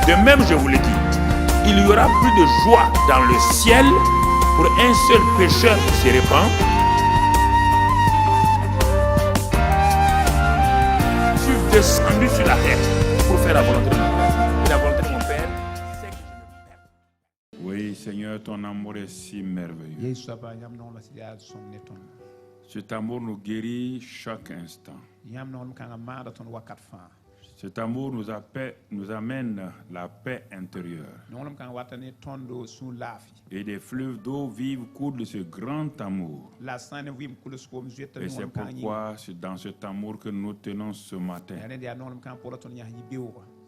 De même, je vous le dis, il y aura plus de joie dans le ciel pour un seul pécheur qui se répand. Je suis descendu sur la terre pour faire la volonté de mon Père. Et la volonté de mon Père, c'est que je me perde. Oui, Seigneur, ton amour est si merveilleux. Cet amour nous guérit chaque instant. Cet amour nous amène la paix intérieure. Et des fleuves d'eau vive coulent de ce grand amour. Et c'est pourquoi c'est dans cet amour que nous tenons ce matin.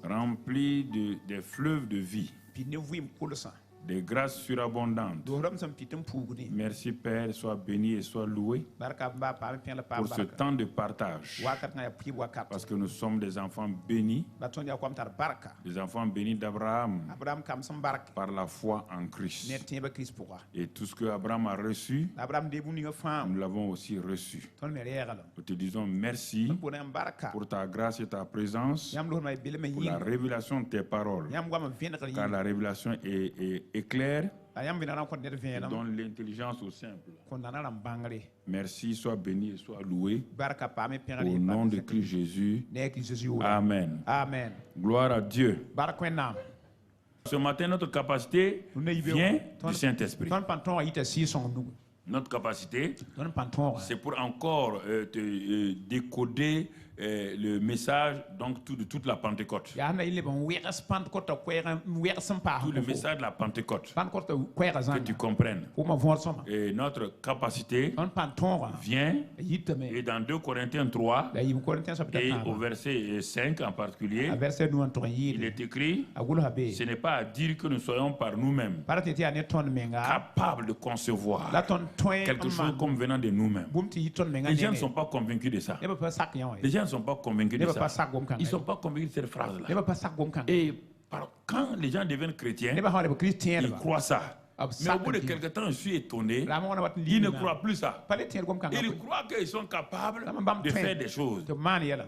Rempli des fleuves de vie. Des grâces surabondantes. Merci Père, sois béni et sois loué pour ce temps de partage. Parce que nous sommes des enfants bénis, des enfants bénis d'Abraham par la foi en Christ. Et tout ce que Abraham a reçu, nous l'avons aussi reçu. Nous te disons merci pour ta grâce et ta présence, pour la révélation de tes paroles. Car la révélation est claire et donne l'intelligence au simple. Merci, sois béni et sois loué. Au nom de Christ Jésus. Amen. Amen. Gloire à Dieu. Ce matin, notre capacité vient du Saint-Esprit. Notre capacité, c'est pour encore décoder le message donc de toute la Pentecôte. Tout le message de la Pentecôte, que tu comprennes. Et notre capacité vient, et dans 2 Corinthiens 3, et au verset 5 en particulier, il est écrit, ce n'est pas à dire que nous soyons par nous-mêmes capables de concevoir quelque chose comme venant de nous-mêmes. Les gens ne sont pas convaincus de ça. Les gens ne sont pas convaincus de ça. Ils ne sont pas convaincus de cette phrase-là. Et quand les gens deviennent chrétiens, ils croient ça. Mais au bout de quelques temps, je suis étonné. Ils ne croient plus ça. Ils croient qu'ils sont capables de faire des choses.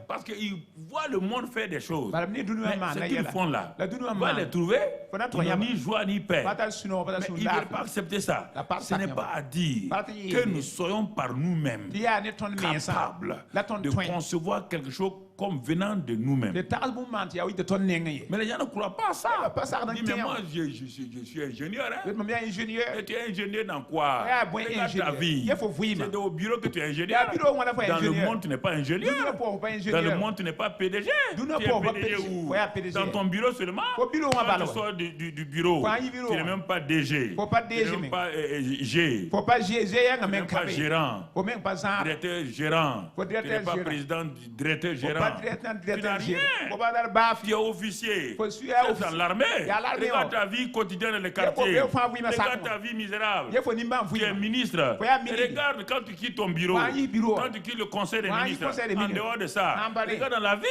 Parce qu'ils voient le monde faire des choses. Mais ce qu'ils font là, on va les trouver, ils n'ont ni joie ni paix. Mais ils ne veulent pas accepter ça. Ce n'est pas à dire que nous soyons par nous-mêmes capables de concevoir quelque chose comme venant de nous-mêmes. Mais les gens ne croient pas à ça. Ils disent, mais moi, je suis ingénieur. Hein? Et tu es ingénieur dans quoi? Regarde ta vie. C'est au bureau que tu es ingénieur. Dans le monde, tu n'es pas ingénieur. Dans le monde, tu n'es pas PDG. Tu es PDG où? Dans ton bureau seulement. Quand tu sors du bureau, tu n'es même pas DG. Tu n'es même pas G. Tu n'es même pas gérant. Directeur gérant. Tu n'es pas président, directeur gérant. Tu n'as rien. Tu es officier. Tu es dans l'armée. Regarde ta vie quotidienne dans les quartiers. Regarde ta vie misérable. Tu es ministre. Regarde quand tu quittes ton bureau. Quand tu quittes le conseil des ministres. En dehors de ça, regarde dans la vie.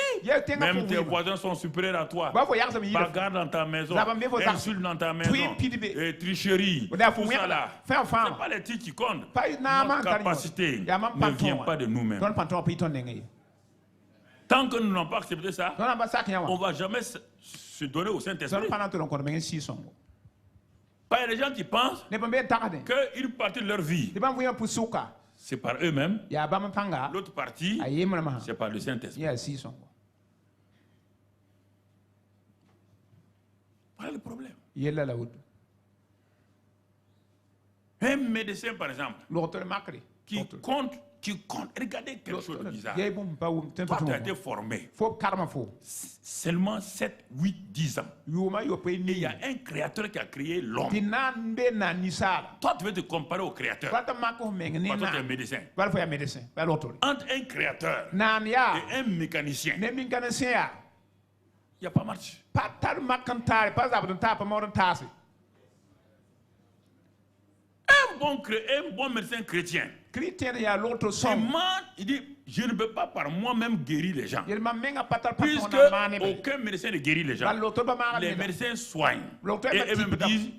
Même tes voisins sont supérieurs à toi. Bagarre dans ta maison. Insulte dans ta maison. Tricherie. Tout ça là. Ce n'est pas les titres qui comptent. Notre capacité ne vient pas de nous-mêmes. Tant que nous n'avons pas accepté ça, on ne va jamais se donner au Saint-Esprit. Il y a des gens qui pensent qu'une partie de leur vie, c'est par eux-mêmes. L'autre partie, c'est par le Saint-Esprit. Voilà le problème. Un médecin, par exemple, qui compte, regardez quelque chose de bizarre. Toi, tu as été formé seulement 7, 8, 10 ans. Et il y a un créateur qui a créé l'homme. Toi, tu veux te comparer au créateur. Parce que tu es médecin. Entre un créateur et un mécanicien, il n'y a pas match. Un bon médecin chrétien, il dit, je ne peux pas par moi-même guérir les gens. Puisque aucun médecin ne guérit les gens. Les médecins soignent. Et eux-mêmes disent,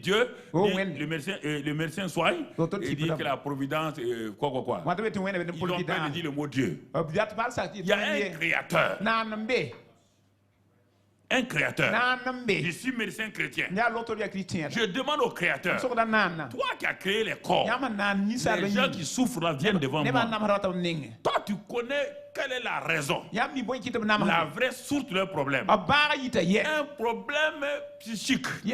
Dieu, le médecin soigne, et dit que la providence, quoi. Ils ont peur de dire le mot Dieu. Il y a un créateur. un créateur. Je suis médecin chrétien. Je demande au créateur, toi qui as créé les corps, les gens qui souffrent là viennent devant moi. Toi, tu connais quelle est la raison, la vraie source de leur problème. Un problème psychique qui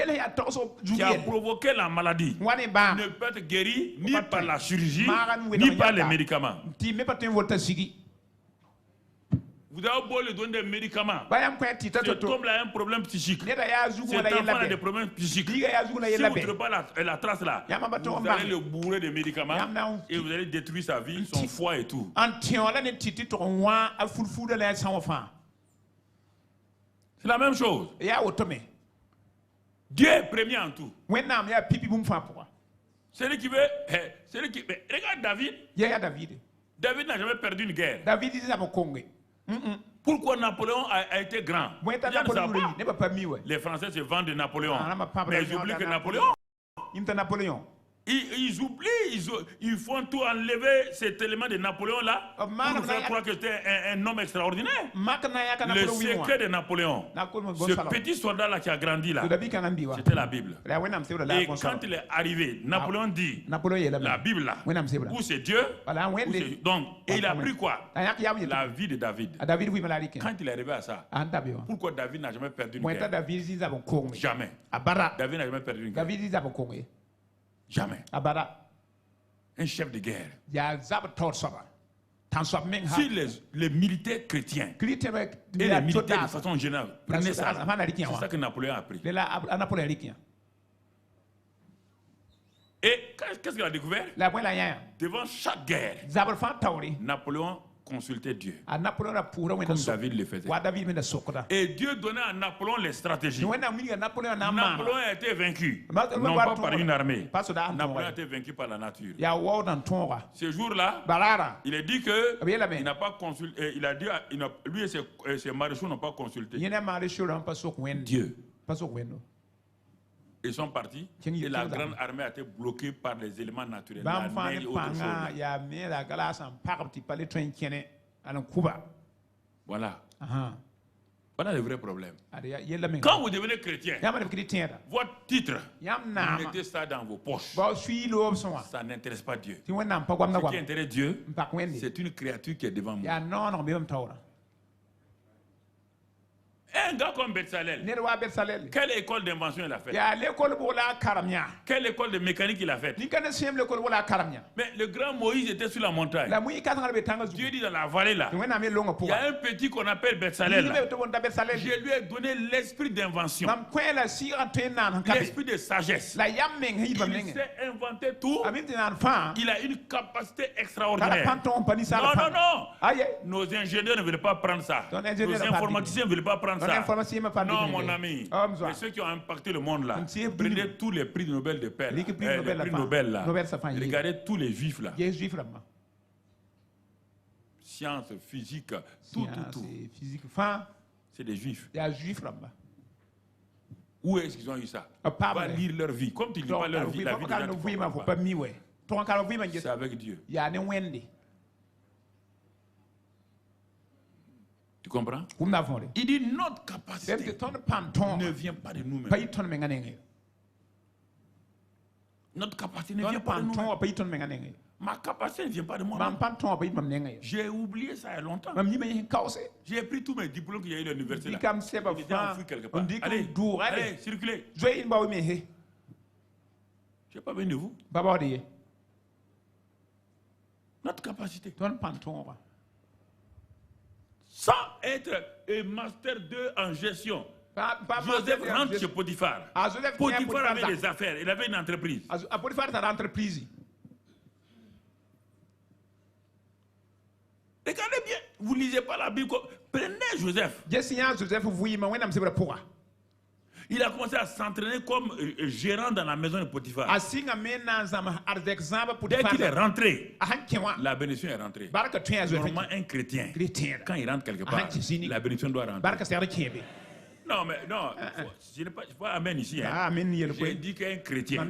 a provoqué la maladie ne peut être guéri ni par la chirurgie, ni par les médicaments. Vous avez beau lui donner des médicaments. Cet homme-là a un problème psychique. Cet enfant a des problèmes psychiques. Si vous ne trouvez pas la trace là, vous allez le bourrer de médicaments et vous allez détruire sa vie, son foie et tout. C'est la même chose. Dieu est premier en tout. Celui qui veut. Regarde David. David n'a jamais perdu une guerre. Pourquoi Napoléon a été grand? Les Français se vendent de Napoléon. Mais ils oublient que Napoléon. Ils oublient, ils font tout enlever cet élément de Napoléon là pour nous faire croire que c'était un homme extraordinaire. Le secret de Napoléon, ce petit soldat là qui a grandi là, c'était la Bible. Et quand il est arrivé, Napoléon dit, la Bible là, où c'est Dieu, donc, et il a pris quoi? La vie de David. Quand il est arrivé à ça, pourquoi David n'a jamais perdu une guerre? Jamais. David n'a jamais perdu une guerre. Jamais. Un chef de guerre. Si les militaires chrétiens et les militaires de façon générale prenaient ça, c'est ça que Napoléon a pris. Et qu'est-ce qu'il a découvert? Devant chaque guerre, Napoléon consultait Dieu, comme David le faisait. Et Dieu donnait à Napoléon les stratégies. Napoléon a été vaincu, non pas par une armée. Napoléon a été vaincu par la nature. Ce jour-là, il a dit que il n'a pas consulté. Il a dit, lui et ses maréchaux n'ont pas consulté Dieu. Ils sont partis et la grande armée a été bloquée par les éléments naturels. La neige et autre chose. Voilà. Voilà le vrai problème. Quand vous devenez chrétien, votre titre, vous mettez ça dans vos poches. Ça n'intéresse pas Dieu. Ce qui intéresse Dieu, c'est une créature qui est devant moi. Un gars comme Betsalel, quelle école d'invention il a faite? Quelle école de mécanique il a faite? Mais le grand Moïse était sur la montagne. Dieu dit dans la vallée là, il y a un petit qu'on appelle Betsalel. Je lui ai donné l'esprit d'invention, l'esprit de sagesse. Il sait inventer tout. Il a une capacité extraordinaire. Non. Nos ingénieurs ne veulent pas prendre ça. Nos informaticiens ne veulent pas prendre ça. Non, mon ami. Mais ceux qui ont impacté le monde là, prenez tous les prix Nobel de paix, les prix Nobel là, regardez tous les juifs là. Sciences, physique, tout. C'est des juifs. Où est-ce qu'ils ont eu ça? On va lire leur vie. Comme tu ne lis pas leur vie, la vie des gens, c'est avec Dieu. Tu comprends? Il dit notre capacité ne vient pas de nous-mêmes. Notre capacité ne vient pas de nous-mêmes. Ma capacité ne vient pas de moi. J'ai oublié ça il y a longtemps. J'ai pris tous mes diplômes qu'il y a eu à l'université. Ils étaient enfouis quelque part. Allez, circulez. Je n'ai pas besoin de vous. Notre capacité. Sans être un master 2 en gestion. Joseph rentre chez Potiphar. Potiphar avait des affaires, il avait une entreprise. Regardez bien, vous ne lisez pas la Bible. Prenez Joseph. Il a commencé à s'entraîner comme gérant dans la maison de Potiphar. Dès qu'il est rentré, la bénédiction est rentrée. Normalement, un chrétien, quand il rentre quelque part, la bénédiction doit rentrer. Non, mais non, je n'ai pas amen ici. Hein. J'ai dit qu'un chrétien,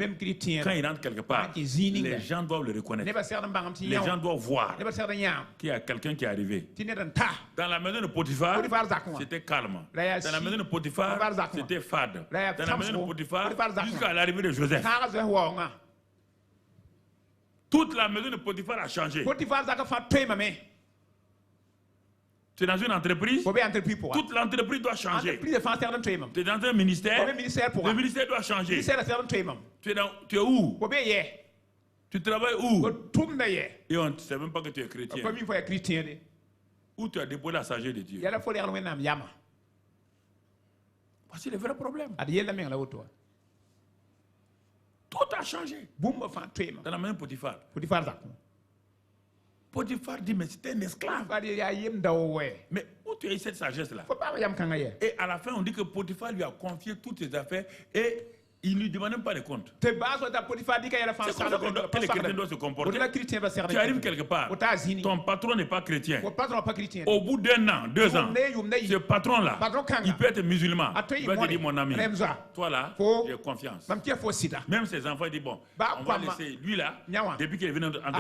quand il rentre quelque part, les gens doivent le reconnaître. Les gens doivent voir qu'il y a quelqu'un qui est arrivé. Dans la maison de Potiphar, c'était calme. Dans la maison de Potiphar, c'était fade. Dans la maison de Potiphar, jusqu'à l'arrivée de Joseph. Toute la maison de Potiphar a changé. Tu es dans une entreprise, toute l'entreprise doit changer. Tu es dans un ministère, le ministère doit changer. Tu es où? Tu travailles où? Et on ne sait même pas que tu es chrétien. Où tu as déposé la sagesse de Dieu. Voici le vrai problème. Tout a changé. Dans la maison de Potiphar. Potiphar dit, mais c'était un esclave. Mais où tu as eu cette sagesse-là? Et à la fin, on dit que Potiphar lui a confié toutes ses affaires et il ne lui demande même pas de compte. C'est comme ça que les chrétiens doivent se comporter. Tu arrives quelque part, ton patron n'est pas chrétien. Au bout d'un an, 2 ans, ce patron-là, il peut être musulman. Il va te dire, mon ami, toi là, j'ai confiance. Même ses enfants disent, bon, on va laisser lui là, depuis qu'il est venu en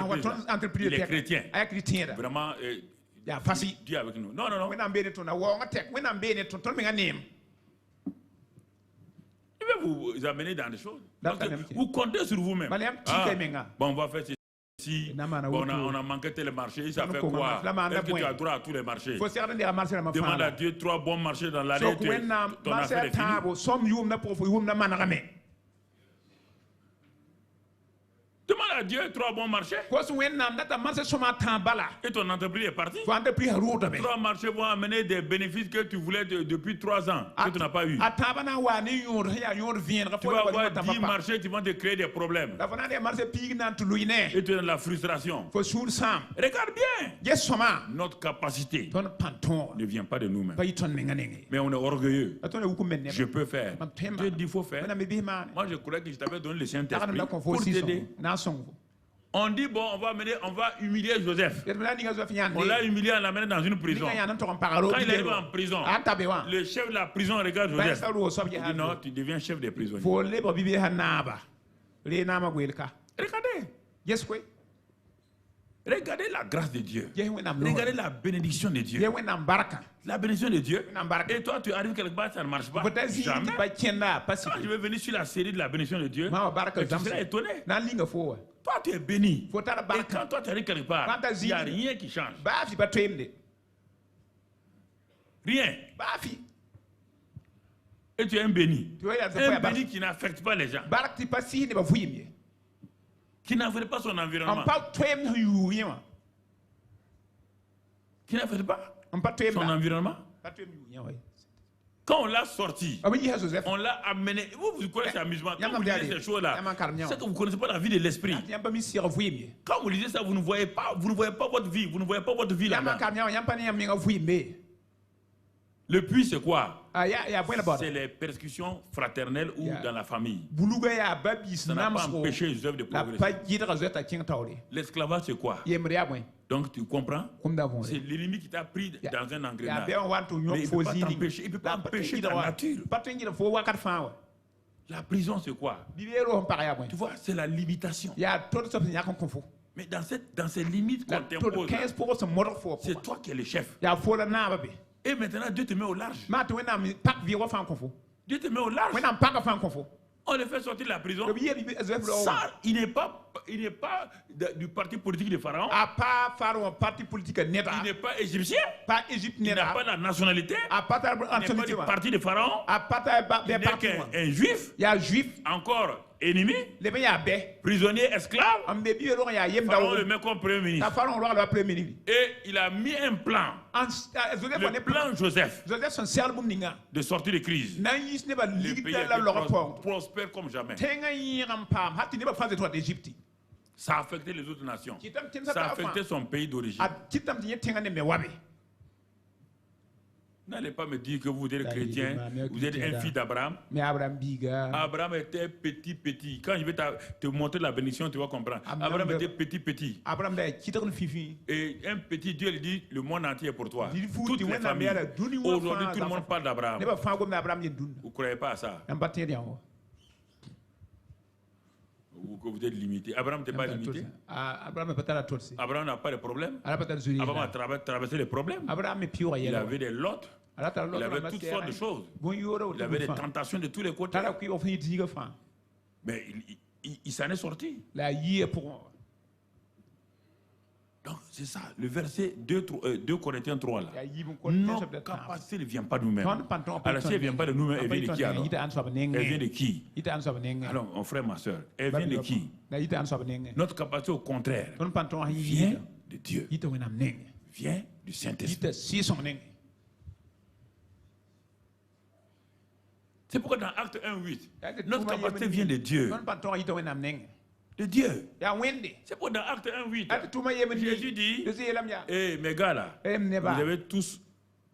entreprise, il est chrétien. Vraiment, Dieu avec nous. Non, non, non. Je vais vous amener dans des choses. Vous comptez sur vous-même. Bon, on va faire ceci. Bon, on a manqué tel marché. Ça fait quoi? Est-ce que tu as droit à tous les marchés? Demande à Dieu 3 bons marchés dans l'année. Ton affaire est finie. Demande à Dieu 3 bons marchés. Et ton entreprise est partie. 3 marchés vont amener des bénéfices que tu voulais depuis 3 ans, que tu n'as pas eu. Tu vas avoir 10 marchés qui vont te créer des problèmes. Et tu es dans la frustration. Regarde bien. Notre capacité ne vient pas de nous-mêmes. Mais on est orgueilleux. Je peux faire. Dieu dit qu'il faut faire. Moi, je croyais que je t'avais donné le Saint-Esprit pour t'aider. On dit, bon, on va humilier Joseph. On l'a humilié en l'amenant dans une prison. Quand il arrive en prison, le chef de la prison regarde Joseph. Il dit, non, tu deviens chef des prisonniers. Regardez. Regardez la grâce de Dieu. Regardez la bénédiction de Dieu. La bénédiction de Dieu. Et toi, tu arrives quelque part, ça ne marche pas. Jamais. Quand je vais venir sur la série de la bénédiction de Dieu, tu seras étonné. Toi, tu es béni. Et quand toi, tu arrives quelque part, il n'y a rien qui change. Rien. Et tu es un béni. Un béni qui n'affecte pas les gens. Qui n'affecte pas son environnement. Qui n'affecte pas son environnement. Quand on l'a sorti, on l'a amené. Vous connaissez l'amusement. Quand vous lisez ces choses-là, c'est que vous ne connaissez pas la vie de l'esprit. Quand vous lisez ça, vous ne voyez pas votre vie. Vous ne voyez pas votre vie là-bas. Le puits, c'est quoi? C'est les persécutions fraternelles ou dans la famille. Ça n'a pas empêché Joseph de progresser. L'esclavage, c'est quoi? Donc tu comprends? C'est l'ennemi qui t'a pris dans un engrenage. Mais il ne peut pas empêcher ta nature. La prison, c'est quoi? Tu vois, c'est la limitation. Mais dans ces limites qu'on t'impose, c'est toi qui es le chef. Et maintenant, Dieu te met au large. Dieu te met au large. On le fait sortir de la prison. Ça, il n'est pas du parti politique de Pharaon. Il n'est pas égyptien. Il n'a pas la nationalité. Il n'est pas du parti de Pharaon. Il n'est qu'un juif. Encore ennemi. Prisonnier, esclave. Pharaon le met comme premier ministre. Et il a mis un plan. Le plan Joseph. De sortir de crise. Le pays est prospère comme jamais. Ça a affecté les autres nations. Ça a affecté son pays d'origine. N'allez pas me dire que vous êtes chrétien, vous êtes un fils d'Abraham. Abraham était petit. Quand je vais te montrer la bénédiction, tu vas comprendre. Abraham était petit. Et un petit Dieu lui dit, le monde entier est pour toi. Toutes les familles. Aujourd'hui, tout le monde parle d'Abraham. Vous ne croyez pas à ça? Ou que vous êtes limité. Abraham n'était pas limité. Abraham n'a pas de problème. Abraham a traversé les problèmes. Il avait des lots. Il avait toutes sortes de choses. Il avait des tentations de tous les côtés. Mais il s'en est sorti. Donc c'est ça, le verset 2 Corinthiens 3 là. Notre capacité ne vient pas de nous-mêmes. Alors si elle ne vient pas de nous-mêmes, elle vient de qui alors? Elle vient de qui? Alors mon frère, ma soeur, elle vient de qui? Notre capacité au contraire vient de Dieu. Vient du Saint-Esprit. C'est pourquoi dans Acte 1:8, notre capacité vient de Dieu. De Dieu. C'est pour dans Acte 1:8. Jésus dit, mes gars là, vous avez tous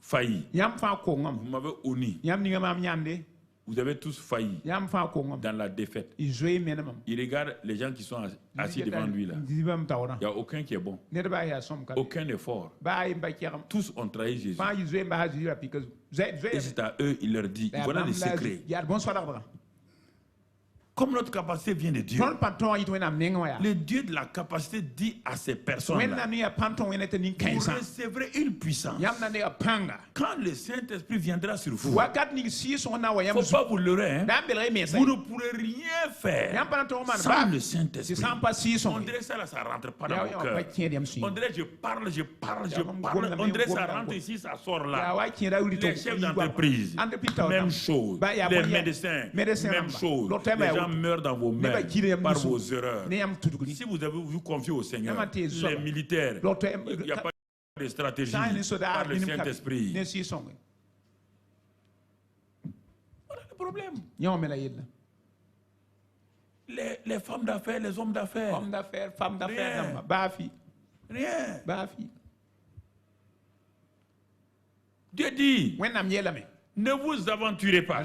failli. Vous m'avez honni. Vous avez tous failli dans la défaite. Il regarde les gens qui sont assis devant lui là. Il n'y a aucun qui est bon. Aucun n'est fort. Tous ont trahi Jésus. Et c'est à eux, il leur dit, voilà les secrets. Comme notre capacité vient de Dieu, le Dieu de la capacité dit à ces personnes-là, vous recevrez une puissance. Quand le Saint-Esprit viendra sur vous, il ne faut pas vous leurrer, hein? Vous ne pourrez rien faire sans le Saint-Esprit. On dirait ça, là, ça ne rentre pas dans mon cœur. On dirait je parle. On dirait ça rentre ici, ça sort là. Les chefs d'entreprise, même chose. Les médecins, même chose. Les gens meurent dans vos mains par vos erreurs. Si vous avez vous confié au Seigneur, les militaires, il n'y a pas de stratégie par le Saint-Esprit. Voilà le problème. Les femmes d'affaires, les hommes d'affaires. Rien. Dieu dit, ne vous aventurez pas.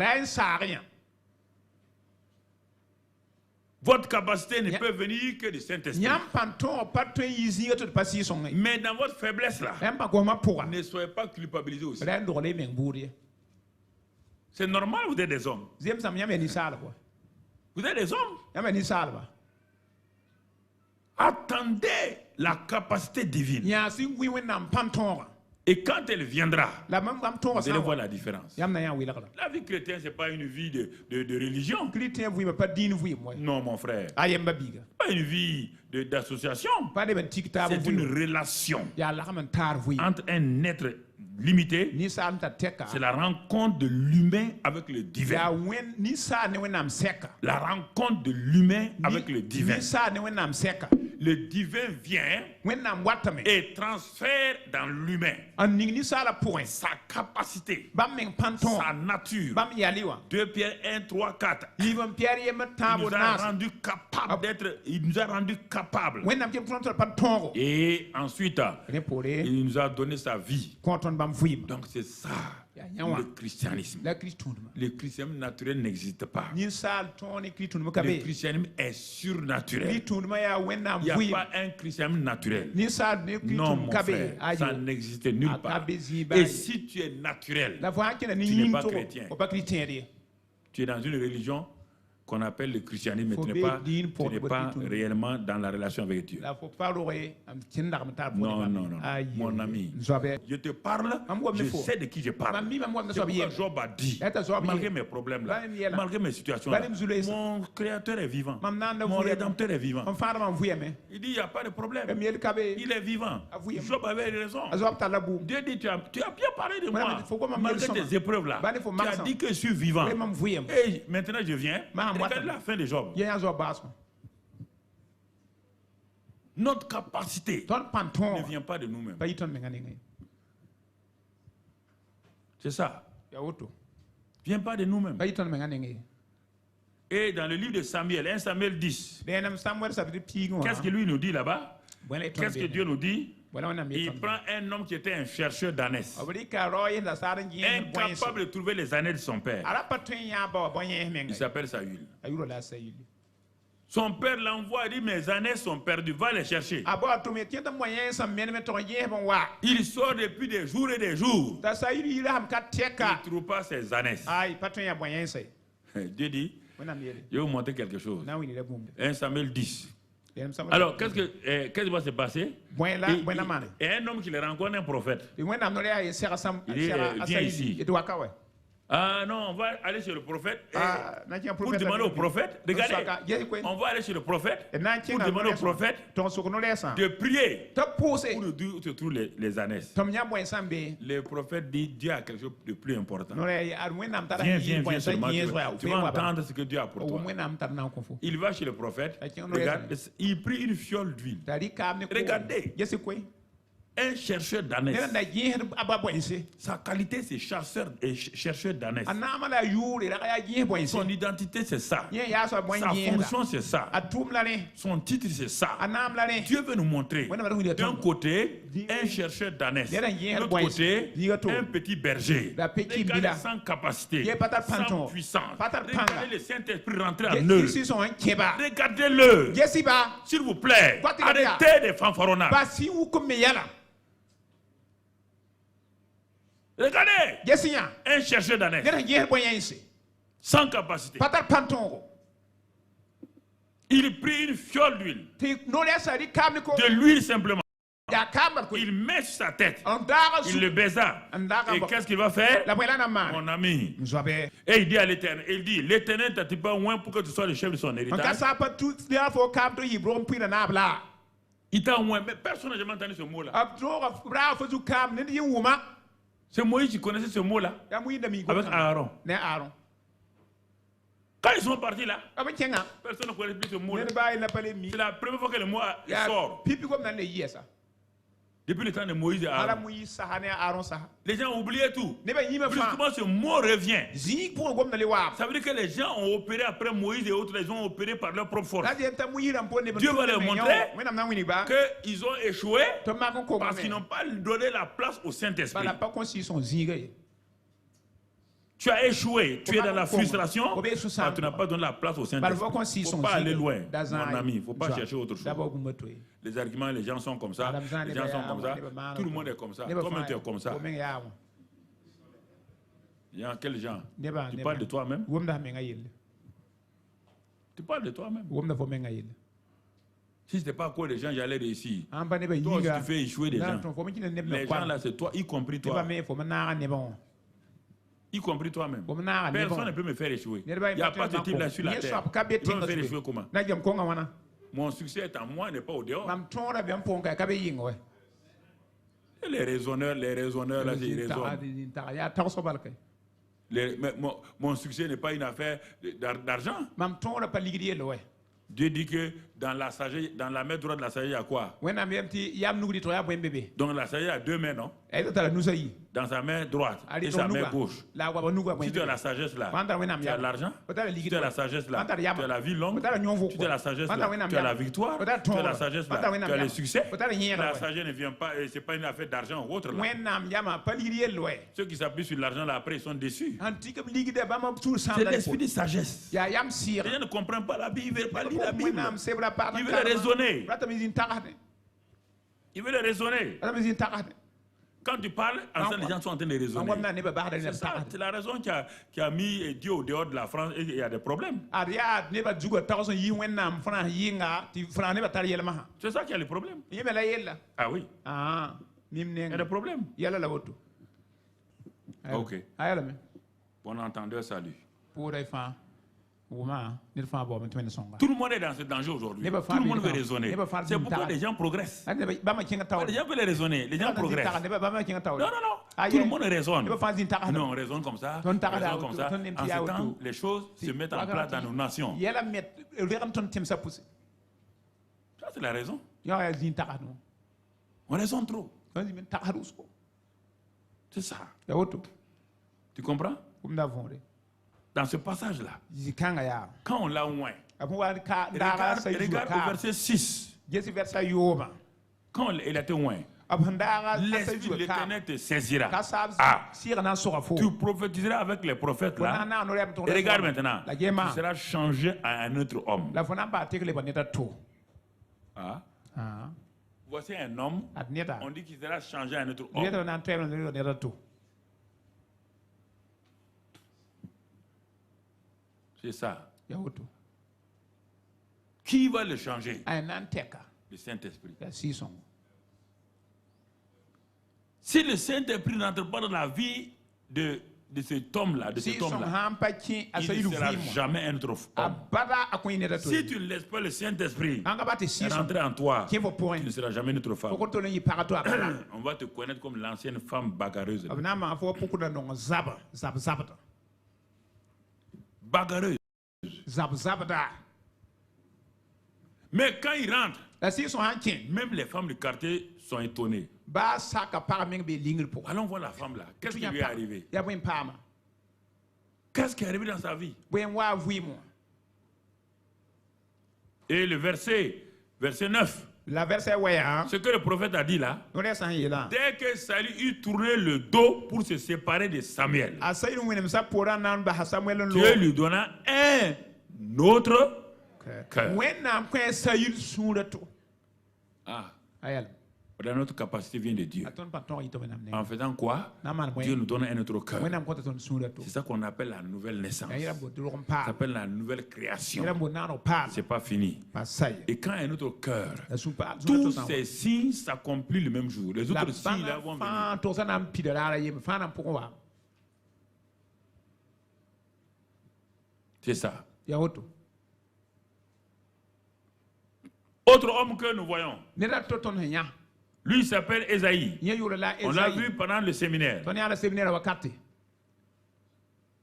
Votre capacité ne peut venir que du Saint-Esprit. Mais dans votre faiblesse là, ne soyez pas culpabilisés aussi. C'est normal, vous êtes des hommes. Vous êtes des hommes. Attendez la capacité divine. Et quand elle viendra, vous allez voir la différence. La vie chrétienne, ce n'est pas une vie de religion. Non, mon frère. Pas une vie d'association. C'est une relation entre un être limité. C'est la rencontre de l'humain avec le divin. La rencontre de l'humain avec le divin. Le divin vient et transfère dans l'humain sa capacité, sa nature. 2 Pierre 1:3-4. Il nous a rendu capable il nous a rendu capable. Et ensuite, il nous a donné sa vie. Donc c'est ça. Le christianisme. Le christianisme naturel n'existe pas. Le christianisme est surnaturel. Il n'y a pas un christianisme naturel. Non, mon frère, ça n'existe nulle part. Et si tu es naturel, tu n'es pas chrétien. Tu es dans une religion qu'on appelle le christianisme, mais tu n'es pas réellement dans la relation avec Dieu. Non, mon ami, je te parle, je sais de qui je parle. C'est pourquoi Job a dit, malgré mes problèmes là, malgré mes situations là, mon créateur est vivant, mon rédempteur est vivant. Il dit, il n'y a pas de problème, il est vivant. Job avait raison. Dieu dit, tu as bien parlé de moi, malgré tes épreuves là, tu as dit que je suis vivant. Et maintenant je viens. Regarde la fin de Job. Notre capacité ne vient pas de nous-mêmes. C'est ça. Vient pas de nous-mêmes. Et dans le livre de Samuel, 1 Samuel 10, qu'est-ce que lui nous dit là-bas? Qu'est-ce que Dieu nous dit? Il prend un homme qui était un chercheur d'ânesse, incapable de trouver les ânes de son père. Il s'appelle Saül. Son père l'envoie et dit, mes ânes sont perdus, va les chercher. Il sort depuis des jours et des jours. Il ne trouve pas ses ânes. Dieu dit, je vais vous montrer quelque chose. 1 Samuel 10. Alors, qu'est-ce qui va se passer? Et un homme qui le rencontre, un prophète. Il dit, viens ici. Ah non, on va aller chez le prophète. Pour demander au prophète, regardez, on va aller chez le prophète pour demander au prophète de prier pour te trouver les ânesses. Le prophète dit, Dieu a quelque chose de plus important. Viens seulement, tu vas entendre ce que Dieu a pour toi. Il va chez le prophète, regarde, il prit une fiole d'huile. Regardez. Un chercheur d'ânesse. Sa qualité, c'est chercheur d'ânesse. Son identité, c'est ça. Sa fonction, c'est ça. Son titre, c'est ça. Dieu veut nous montrer, d'un côté, un chercheur d'ânesse. De l'autre côté, un petit berger. Regardez, sans capacité, sans puissance. Regardez le Saint-Esprit rentrer en eux. Regardez-le. S'il vous plaît, arrêtez des fanfaronnades. Regardez, un chercheur d'ânesse, sans capacité. Il prit une fiole d'huile, de l'huile simplement. Il met sur sa tête, il le baisa. Et qu'est-ce qu'il va faire? Mon ami. Et il dit à l'Éternel, l'Éternel t'a-t-il pas oint pour que tu sois le chef de son héritage? Il t'a oint, mais personne n'a jamais entendu ce mot-là. C'est Moïse qui connaissait ce mot-là avec Aaron. Quand ils sont partis là, personne ne connaissait plus ce mot-là. C'est la première fois que le mot sort. Depuis le temps de Moïse et Aaron. Les gens ont oublié tout. Justement, ce mot revient. Ça veut dire que les gens ont opéré après Moïse et autres, les ont opéré par leur propre force. Dieu va leur montrer qu'ils ont échoué parce qu'ils n'ont pas donné la place au Saint-Esprit. Tu as échoué, tu es dans la frustration, tu n'as pas donné la place au Saint-Esprit. Il ne faut pas aller loin, mon ami, il ne faut pas chercher autre chose. Les arguments, les gens sont comme ça, les gens sont comme ça, tout le monde est comme ça, toi-même tu es comme ça. Quel genre? Tu parles de toi-même? Tu parles de toi-même? Si ce n'était pas quoi les gens, j'allais réussir. Toi, tu fais échouer des gens. Les gens là, c'est toi, y compris toi. Y compris toi-même. Personne ne peut me faire échouer. Il n'y a pas de type là sur la terre. Tu vas me faire échouer comment? Mon succès est en moi, n'est pas au dehors. Et les raisonneurs là, ils raisonnent. Mon succès n'est pas une affaire d'argent. Dieu dit que dans la sagesse, dans la main droite de la sagesse, il y a quoi? Donc la sagesse a deux mains, non? Dans sa main droite et sa main gauche. Si tu as la sagesse là, tu as l'argent. Si tu as la sagesse là, tu as la vie longue. Si tu as la sagesse là, tu as la victoire. Si tu as la sagesse là, tu as le succès. La sagesse ne vient pas, c'est pas une affaire d'argent ou autre là. Ceux qui s'appuient sur l'argent là, après ils sont déçus. C'est l'esprit de sagesse. Les gens ne comprennent pas la Bible, ils ne veulent pas lire la Bible. Ils veulent raisonner. Ils veulent raisonner. Quand tu parles, les gens sont en train de raisonner. C'est la raison qui a mis Dieu au dehors de la France et il y a des problèmes. C'est ça qui a le problème. Ah oui. Il y a des problèmes. Ok. Bon entendeur, salut. Tout le monde est dans ce danger aujourd'hui. Tout le monde veut raisonner. C'est pourquoi les gens progressent. Les gens veulent raisonner. Les gens progressent. Non. Tout le monde raisonne. Non, on raisonne comme ça. On raisonne comme ça. En ce temps, les choses se mettent en place dans nos nations. Ça, c'est la raison. On raisonne trop. C'est ça. Tu comprends? Dans ce passage-là, quand on l'a oint, regarde au verset 6. Quand il a été oint, l'Esprit de l'Éternel te saisira. Ah, tu prophétiseras avec les prophètes là. Et regarde maintenant, tu seras changé à un autre homme. Ah. Voici un homme, on dit qu'il sera changé à un autre homme. C'est ça. Qui va le changer? Le Saint-Esprit. Si le Saint-Esprit n'entre pas dans la vie de cet homme-là, il ne sera jamais un autre homme. Si tu ne laisses pas le Saint-Esprit rentrer en toi, tu ne seras jamais une autre femme. On va te connaître comme l'ancienne femme bagarreuse. Bagarreuse. Mais quand il rentre, même les femmes du quartier sont étonnées. Allons voir la femme là. Qu'est-ce qui lui est arrivé? Qu'est-ce qui est arrivé dans sa vie? Et le verset 9. Ce que le prophète a dit là, dès que Saül eut tourné le dos pour se séparer de Samuel, Dieu lui donna un autre cœur. Notre capacité vient de Dieu. En faisant quoi? Dieu nous donne un autre cœur. C'est ça qu'on appelle la nouvelle naissance. Ça s'appelle la nouvelle création. C'est pas fini. Et quand un autre cœur, tous ces signes s'accomplissent le même jour. Les autres signes là vont venir. C'est ça. Autre homme que nous voyons. Lui s'appelle Esaïe. On l'a vu pendant le séminaire.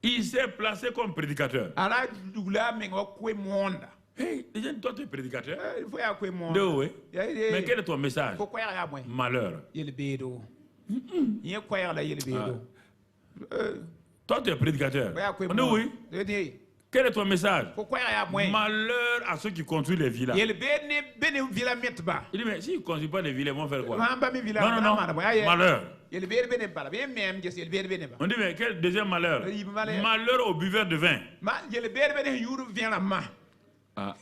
Il s'est placé comme prédicateur. Hey, toi tu es prédicateur. Mais quel est ton message? Malheur. Toi tu es prédicateur. Oui. Quel est ton message? Malheur à ceux qui construisent les villas. Il dit, mais s'ils ne construisent pas les villas, ils vont faire quoi? Non. Malheur. On dit, mais quel deuxième malheur? Malheur aux buveurs de vin. Ah,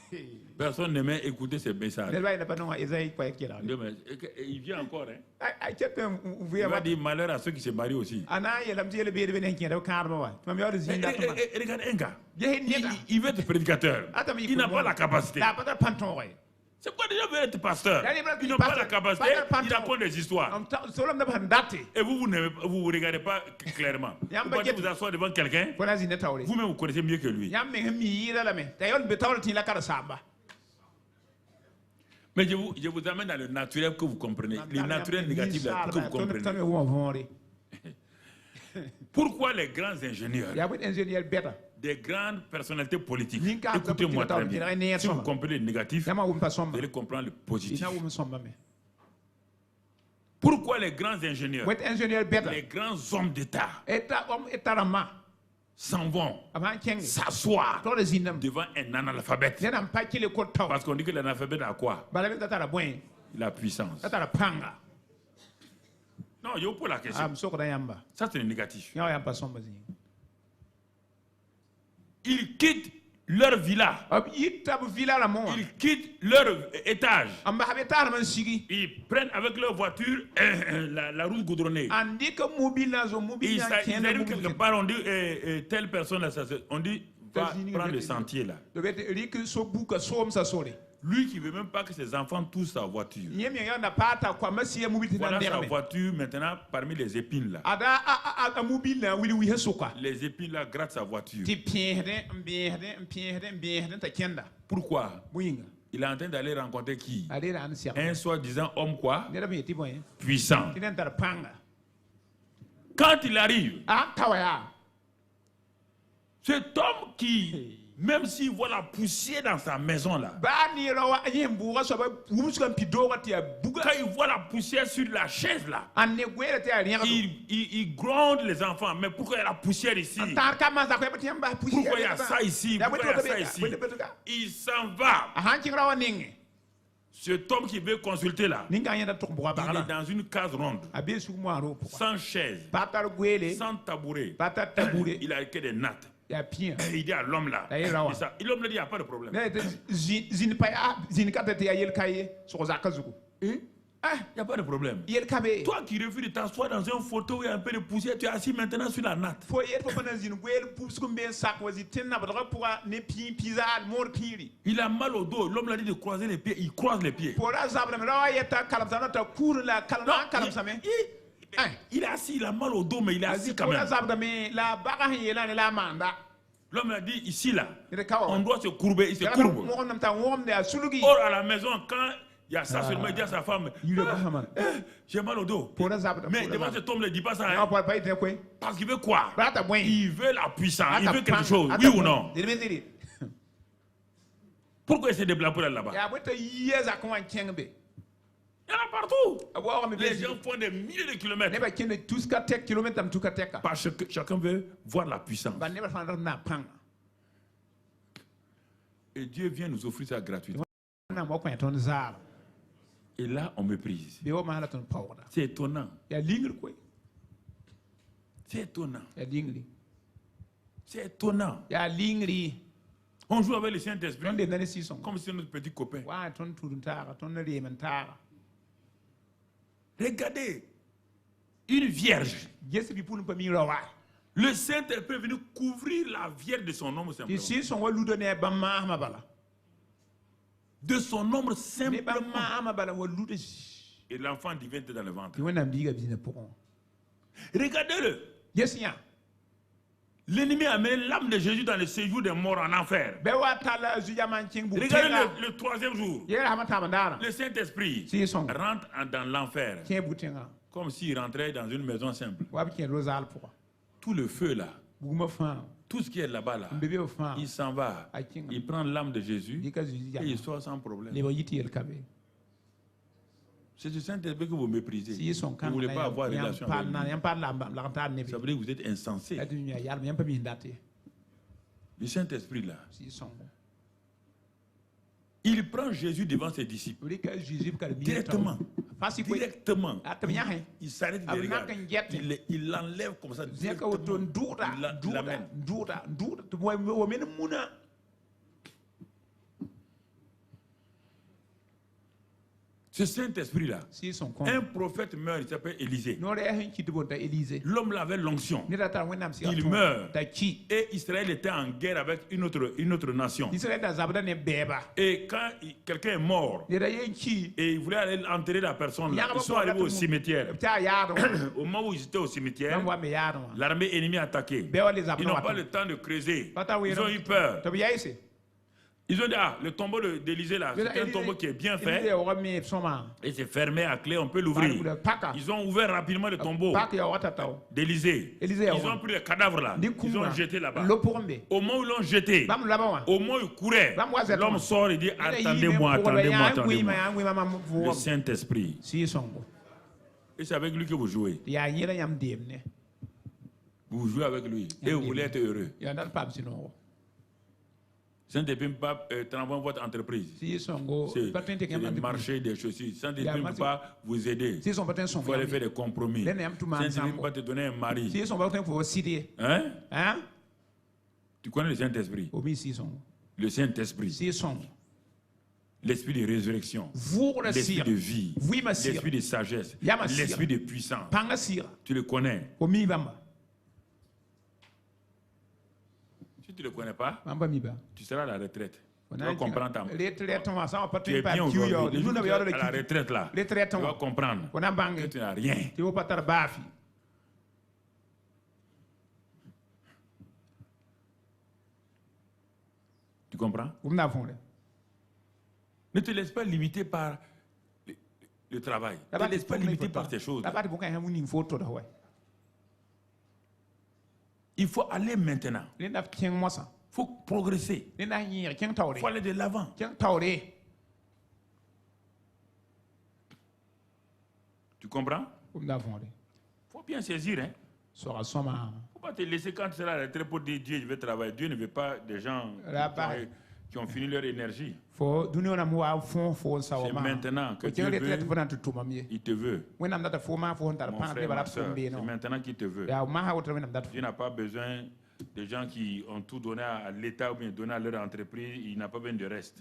personne n'aimait écouter ces messages. Il vient encore. Il va dire malheur à ceux qui se marient aussi. Regarde un gars. Il veut être prédicateur. Il n'a pas la capacité. C'est quoi déjà veut être pasteur? Il n'a pas la capacité, il raconte des histoires. Et vous ne vous regardez pas clairement. Vous pouvez vous asseoir devant quelqu'un, vous-même vous connaissez mieux que lui. Mais je vous amène dans le naturel que vous comprenez. Le naturel négatif là, que vous comprenez. Pourquoi les grands ingénieurs, des grandes personnalités politiques, écoutez-moi très bien, si vous comprenez le négatif, vous allez comprendre le positif. Pourquoi les grands ingénieurs, les grands hommes d'État s'en vont s'asseoir devant un analphabète? Parce qu'on dit que l'analphabète a quoi? La puissance. Non, je vous pose la question. Ça, c'est le négatif. Ils quittent leur villa. Ils quittent leur étage. Ils prennent avec leur voiture la route goudronnée. Ils arrivent quelque part, on dit telle personne, on dit va prendre le sentier là. Lui qui ne veut même pas que ses enfants touchent sa voiture. Voilà sa voiture maintenant parmi les épines là. Les épines là grattent sa voiture. Pourquoi? Il est en train d'aller rencontrer qui? Un soi-disant homme quoi? Puissant. Quand il arrive, cet homme qui... Même s'il voit la poussière dans sa maison là, quand il voit la poussière sur la chaise là, il gronde les enfants. Mais pourquoi il y a la poussière ici? Pourquoi il y a ça ici? Pourquoi il y a ça ici? Il s'en va. Cet homme qui veut consulter là, il est dans une case ronde, sans chaise, sans tabouret. Il a que des nattes. Il dit à l'homme là, l'homme lui dit, il n'y a pas de problème. Il n'y a pas de problème. Toi qui refuses de t'asseoir dans un fauteuil où il y a un peu de poussière, tu es assis maintenant sur la natte. Il a mal au dos. L'homme l'a dit de croiser les pieds. Il croise les pieds. Il est assis, il a mal au dos, mais il est assis quand même. L'homme a dit ici là, on doit se courber, il se courbe. Or à la maison, quand il y a ça seulement, il dit à sa femme, j'ai mal au dos. Mais devant cet homme, ne dit pas ça. Hein? Parce qu'il veut quoi? Il veut la puissance, il veut quelque chose, oui ou non? Pourquoi il s'est déplacé là-bas? Il y en a partout. Les gens font des milliers de kilomètres. Parce que chacun veut voir la puissance. Et Dieu vient nous offrir ça gratuitement. Et là, on méprise. C'est étonnant. C'est étonnant. C'est étonnant. On joue avec le Saint-Esprit comme si c'était notre petit copain. Regardez, une vierge. Le Saint-Esprit est venu couvrir la vierge de son ombre simplement. De son ombre simplement. Et l'enfant divin était dans le ventre. Regardez-le. L'ennemi a amené l'âme de Jésus dans le séjour des morts en enfer. Regardez le troisième jour. Le Saint-Esprit rentre dans l'enfer. Comme s'il rentrait dans une maison simple. Tout le feu là. Tout ce qui est là-bas, là, il s'en va. Il prend l'âme de Jésus et il sort sans problème. C'est ce Saint-Esprit que vous méprisez. Vous ne voulez pas avoir relation avec lui. Ça veut dire que vous êtes insensé. Le Saint-Esprit là, il prend Jésus devant ses disciples. Directement. Directement. Il s'arrête, il regarde. Il l'enlève comme ça. Directement. Il l'amène. Ce Saint-Esprit-là, un prophète meurt, il s'appelle Élisée. L'homme avait l'onction. Il meurt. Et Israël était en guerre avec une autre nation. Et quand quelqu'un est mort, et il voulait aller enterrer la personne, là, ils sont arrivés au cimetière. Au moment où ils étaient au cimetière, l'armée ennemie a attaqué. Ils n'ont pas le temps de creuser. Ils ont eu peur. Ils ont dit, le tombeau d'Élysée là, c'est un tombeau qui est bien fait. Et c'est fermé à clé, on peut l'ouvrir. Ils ont ouvert rapidement le tombeau d'Élysée. Ils ont pris le cadavre là, ils ont jeté là-bas. Au moment où ils l'ont jeté, au moment où ils couraient, l'homme sort et dit, attendez-moi. Le Saint-Esprit. Et c'est avec lui que vous jouez. Vous jouez avec lui et vous voulez être heureux. Saint-Esprit ne peut pas transformer votre entreprise. C'est le marché des chaussures. Saint-Esprit ne peut pas vous aider. Il faut aller faire des compromis. Saint-Esprit ne peut pas te donner un mari. Hein? Tu connais le Saint-Esprit? Le Saint-Esprit. L'esprit de résurrection. L'esprit de vie. L'esprit de sagesse. L'esprit de puissance. Tu le connais? Si tu ne le connais pas, tu seras à la retraite. Tu vas comprendre ta mort. Tu es bien aujourd'hui. À la retraite là, tu vas comprendre que tu n'as rien. Tu comprends? Ne te laisse pas limiter par le travail. Ne te laisse pas limiter par ces choses. Il faut aller maintenant. Il faut progresser. Il faut aller de l'avant. Tu comprends? Il faut bien saisir. Hein? Il ne faut pas te laisser quand tu seras à la retraite pour dire Dieu, je vais travailler. Dieu ne veut pas des gens qui ont fini leur énergie. C'est maintenant que Dieu veut, il te veut. Mon frère, ma soeur, c'est maintenant qu'il te veut. Dieu n'a pas besoin de gens qui ont tout donné à l'État ou bien donné à leur entreprise. Il n'a pas besoin de reste.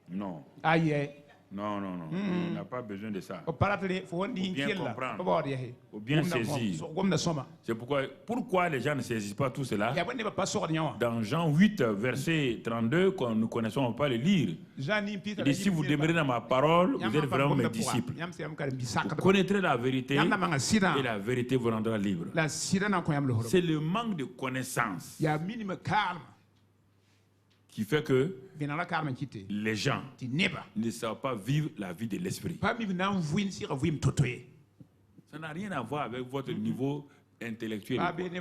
Non. Non, non, non. Il n'a pas besoin de ça. Faut bien comprendre. Faut bien saisir. C'est pourquoi les gens ne saisissent pas tout cela. Dans Jean 8, verset 32, nous connaissons pas le lire. Il dit, si vous demeurez dans ma parole, vous êtes vraiment mes disciples. Vous connaîtrez la vérité et la vérité vous rendra libre. C'est le manque de connaissance qui fait que les gens ne savent pas vivre la vie de l'esprit. Ça n'a rien à voir avec votre niveau intellectuel. Il y a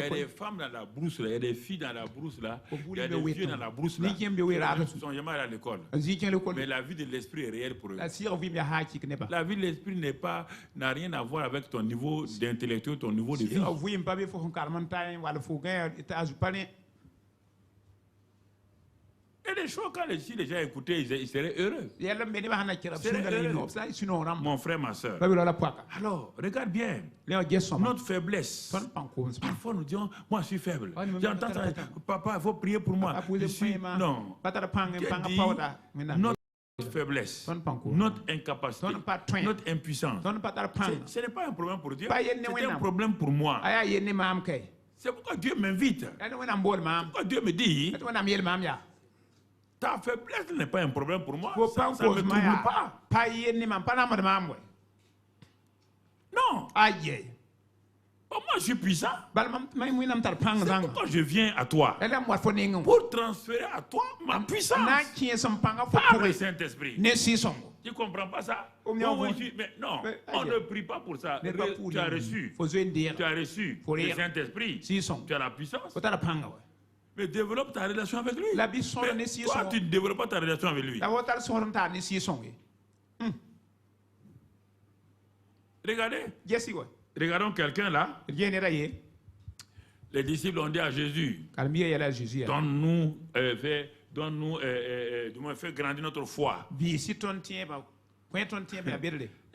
des femmes dans la brousse, là, il y a des filles dans la brousse, là, il y a des vieux dans la brousse, là, qui sont jamais à l'école. Mais la vie de l'esprit est réelle pour eux. La vie de l'esprit n'a rien à voir avec ton niveau d'intellectuel, ton niveau de vie. Il y a des choses quand si les gens écoutaient, ils seraient heureux. Mon frère, ma soeur. Alors, regarde bien. Notre faiblesse. Parfois, nous disons, moi je suis faible. J'entends ça, papa, il faut prier pour moi. Je suis... Non. Notre faiblesse, notre incapacité, notre impuissance, ce n'est pas un problème pour Dieu, c'est un problème pour moi. C'est pourquoi Dieu m'invite. Pourquoi Dieu me dit, ta faiblesse n'est pas un problème pour moi. Ça ne me trouble pas. Non. Moi, je suis puissant. C'est pourquoi je viens à toi. Pour transférer à toi ma puissance. Par le Saint-Esprit. Tu ne comprends pas ça? Mais non, on ne prie pas pour ça. Tu as reçu. Tu as reçu le Saint-Esprit. Tu as la puissance. Mais développe ta relation avec lui. Mais toi, tu ne développes pas ta relation avec lui. Regardez. Regardons quelqu'un là. Les disciples ont dit à Jésus, donne-nous, fais grandir notre foi.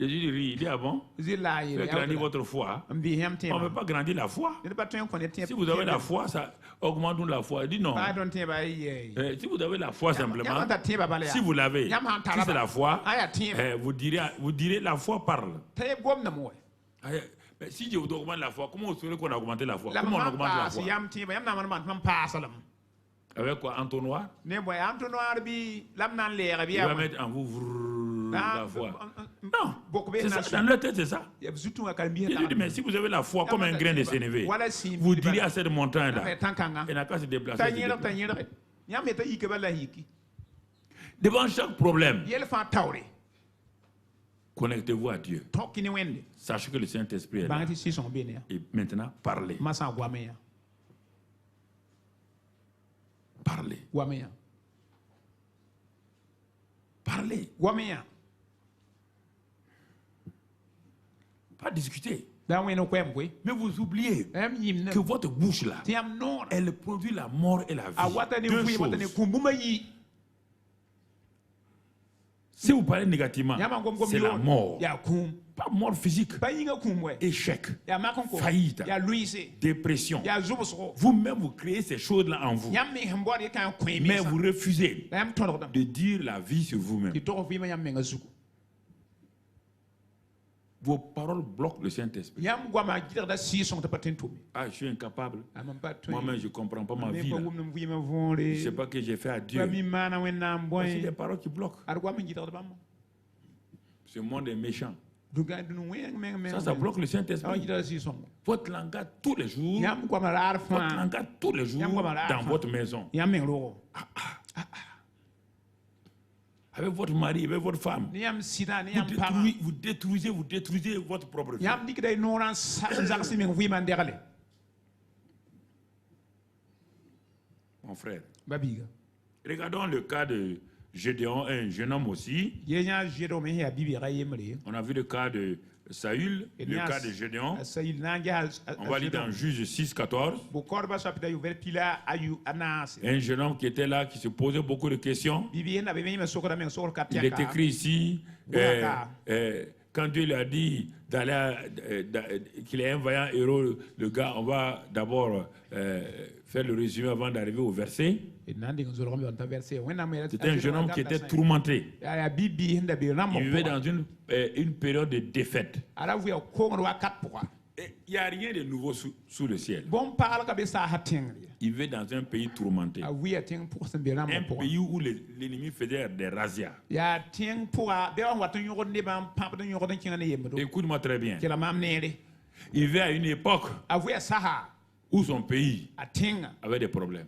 Jésus dit, il dit, ah bon? Faites grandir votre foi. On ne peut pas grandir la foi. Si vous avez la foi, ça augmente la foi. Il dit non. Si vous avez la foi simplement, si vous l'avez, si c'est la foi, vous direz la foi parle. Mais si je vous augmente la foi, comment vous saurez qu'on a augmenté la foi? Comment on augmente la foi? Avec quoi? Entonnoir? Il va mettre en vous la foi. Non, c'est ça, dans leur tête, c'est ça. Jésus dit, mais si vous avez la foi comme un grain de sénévé, vous direz à cette montagne-là, elle n'a qu'à se déplacer. Devant chaque problème, connectez-vous à Dieu. Sachez que le Saint-Esprit est là. Et maintenant, parlez. Parlez. Parlez. Pas discuter. Mais vous oubliez que votre bouche là, elle produit la mort et la vie. Deux choses. Si vous parlez négativement, c'est la mort. Pas mort physique. Échec, faillite, dépression. Vous-même, vous créez ces choses-là en vous. Mais vous refusez de dire la vie sur vous-même. Vos paroles bloquent le Saint-Esprit. Ah, je suis incapable. Moi-même, je ne comprends pas ma vie. Je ne sais pas ce que j'ai fait à Dieu. C'est des paroles qui bloquent. Ce monde est méchant. Ça bloque le Saint-Esprit. Votre langage tous les jours. Votre langage tous les jours dans votre maison. Avec votre mari, avec votre femme. Vous détruisez votre propre vie. Mon frère. Regardons le cas de Gédéon, un jeune homme aussi. On a vu le cas de Saül, le cas de Gédéon. On va lire dans Juge 6, 14. Un jeune homme qui était là, qui se posait beaucoup de questions. Il est écrit ici, quand Dieu lui a dit qu'il est un vaillant héros, le gars, on va d'abord faire le résumé avant d'arriver au verset. C'était un jeune homme qui était tourmenté. Il vivait dans une période de défaite. Il n'y a rien de nouveau sous le ciel. Il vivait dans un pays tourmenté. Un pays où l'ennemi faisait des razzias. Écoute-moi très bien. Il vivait à une époque où son pays avait des problèmes.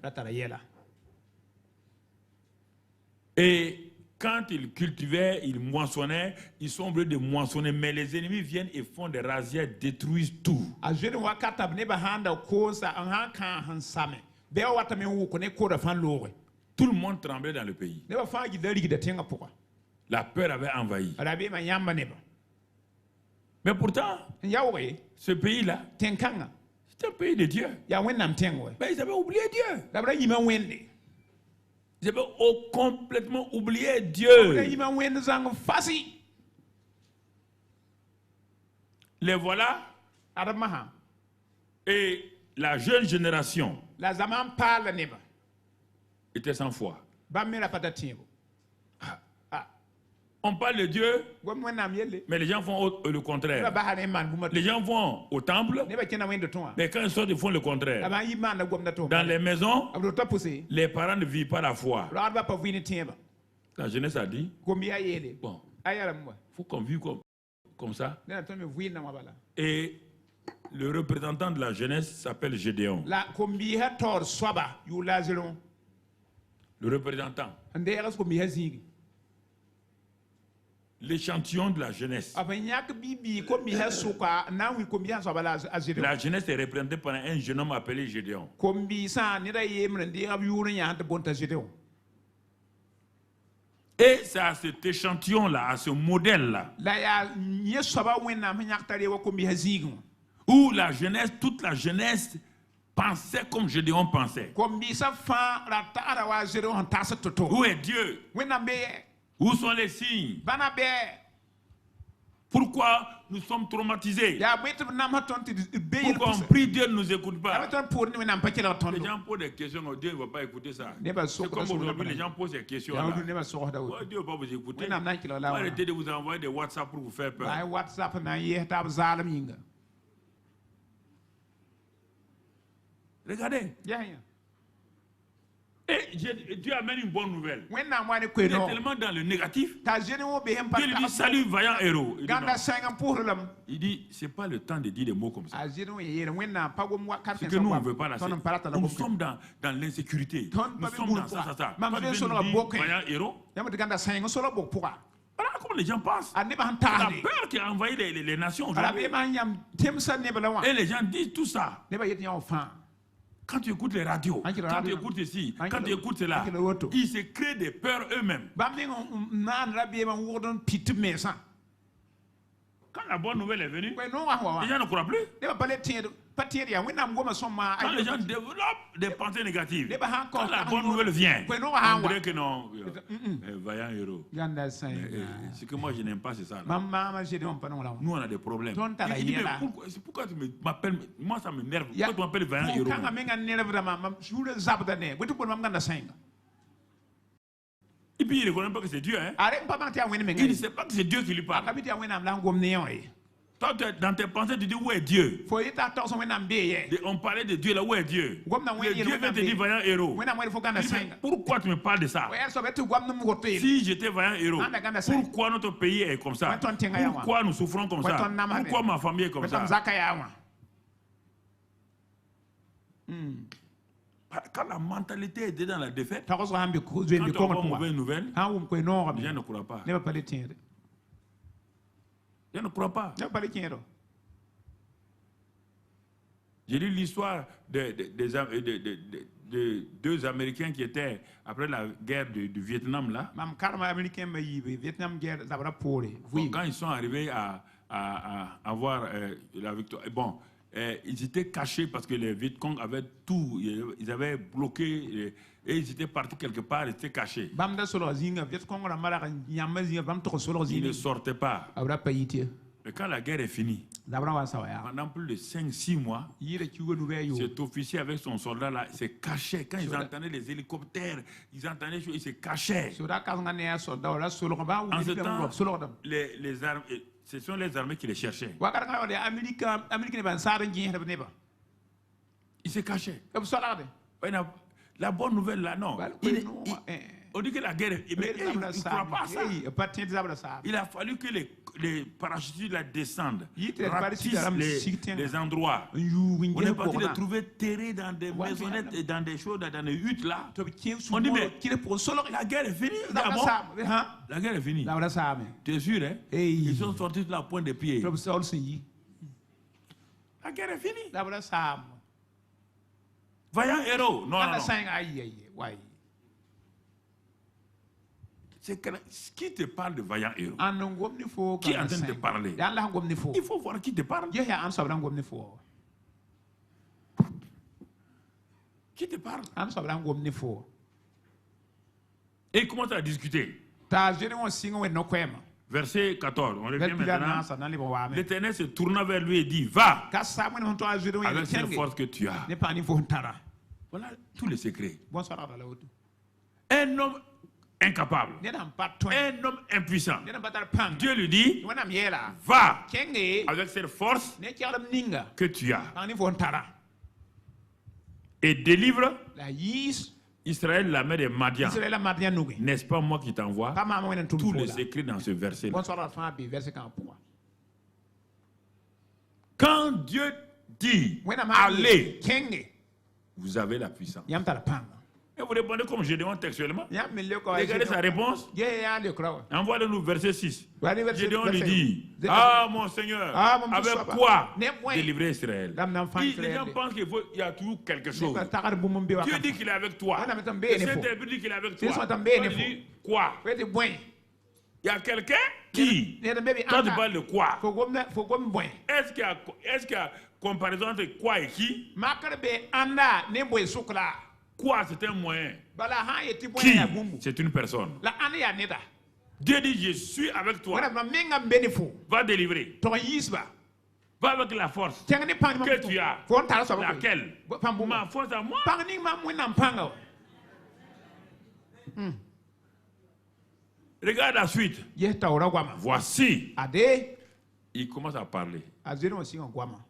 Et quand ils cultivaient, ils moissonnaient, ils sont obligés de moissonner, mais les ennemis viennent et font des razzias, détruisent tout. Tout le monde tremblait dans le pays. La peur avait envahi. Mais pourtant, ce pays-là, c'est un pays de Dieu. Mais ils avaient oublié Dieu. Ils avaient complètement oublié Dieu. Les voilà. Et la jeune génération était sans foi. On parle de Dieu, mais les gens font le contraire. Les gens vont au temple, mais quand ils sortent, ils font le contraire. Dans les maisons, les parents ne vivent pas la foi. La jeunesse a dit, bon, il faut qu'on vive comme ça. Et le représentant de la jeunesse s'appelle Gédéon. Le représentant. L'échantillon de la jeunesse. La jeunesse est représentée par un jeune homme appelé Gédéon. Et c'est à cet échantillon-là, à ce modèle-là, où la jeunesse, toute la jeunesse pensait comme Gédéon pensait. Où est Dieu? Où sont les signes? Pourquoi nous sommes traumatisés? Pourquoi on prie, Dieu ne nous écoute pas? Les gens posent des questions, Dieu ne va pas écouter ça. C'est comme aujourd'hui, les gens posent des questions. Là. Dieu ne va pas vous écouter. Arrêtez de vous envoyer des WhatsApp pour vous faire peur. Regardez. Et Dieu amène une bonne nouvelle. Il est tellement dans le négatif. Dieu lui dit salut vaillant héros. Il dit c'est pas le temps de dire des mots comme ça. C'est que nous on ne veut pas la. Nous sommes dans l'insécurité. Nous sommes dans ça. Vaillant héros. Voilà comment les gens pensent. La peur qui a envahi les nations aujourd'hui. Et les gens disent tout ça. Quand tu écoutes les radios, quand tu écoutes ici, quand tu écoutes cela, ils se créent des peurs eux-mêmes. Quand la bonne nouvelle est venue, les gens ne croient plus. Quand les gens développent des pensées négatives, quand la bonne nouvelle vient, on dirait que non, vaillant héros. Ce que moi je n'aime pas, c'est ça. Nous on a des problèmes. Il dit, mais pourquoi tu m'appelles? Moi ça m'énerve. Pourquoi tu m'appelles vaillant héros? Et puis il ne reconnaît pas que c'est Dieu. Hein? Il ne sait pas que c'est Dieu qui lui parle. Toi, dans tes pensées, tu dis où est Dieu? On parlait de Dieu là, où est Dieu? Dieu vient te dire vaillant héros. Pourquoi tu me parles de ça? Si j'étais vaillant héros, pourquoi notre pays est comme ça? Pourquoi nous souffrons comme ça? Pourquoi ma famille est comme ça? Quand la mentalité est dans la défaite, quand on va mauvaise nouvelle, les gens ne croient pas. Je ne crois pas. J'ai lu l'histoire de deux Américains qui étaient, après la guerre du Vietnam, là. Quand ils sont arrivés à à avoir la victoire. Bon, ils étaient cachés parce que les Viet Cong avaient tout. Ils avaient bloqué et ils étaient partis quelque part, ils étaient cachés. Ils ne sortaient pas. Mais quand la guerre est finie, pendant plus de 5-6 mois, cet officier avec son soldat là se cachait. Quand ils entendaient les hélicoptères, ils entendaient ils se cachaient. En ce temps, les armes, ce sont les armées qui les cherchaient. Ils se cachaient. La bonne nouvelle là, non. On dit que la guerre est... Mais il ne croit pas ça. Il a fallu que les parachutistes la descendent, rapetissent les endroits. On est parti les trouver terrés dans des maisonnettes et dans des choses, dans des huttes là. On dit mais la guerre est finie. La guerre est finie. Tu es sûr, hein? Ils sont sortis de la pointe des pieds. La guerre est finie. Vaillant héros. Non, non, non. Qui te parle de vaillant héros? Qui est en train de te parler? Il faut voir qui te parle. Qui te parle? Et il commence à discuter. Verset 14. On revient maintenant. L'Éternel se tourna vers lui et dit, va avec cette force que tu as. Voilà tous les secrets. Un homme incapable, un homme impuissant. Dieu lui dit, va avec cette force que tu as et délivre Israël la main des Madians. N'est-ce pas moi qui t'envoie? Tous les écrits dans ce verset. Quand Dieu dit allez, vous avez la puissance. Et vous répondez comme je demande textuellement. Regardez sa réponse. Envoie-le-nous verset 6. Gédéon lui dit, ah mon Seigneur, avec quoi délivrer Israël? Les gens pensent qu'il y a toujours quelque chose. Dieu dit qu'il est avec toi. Le Saint-Esprit dit qu'il est avec toi. Il dit quoi? Il y a quelqu'un qui, quand tu parles de quoi, est-ce qu'il y a comparaison entre quoi et qui? Quoi, c'est un moyen. Qui? C'est une personne. Dieu dit, je suis avec toi. Va délivrer. Va avec la force que tu as. Laquelle? Ma force à moi. Regarde la suite. Voici. Il commence à parler.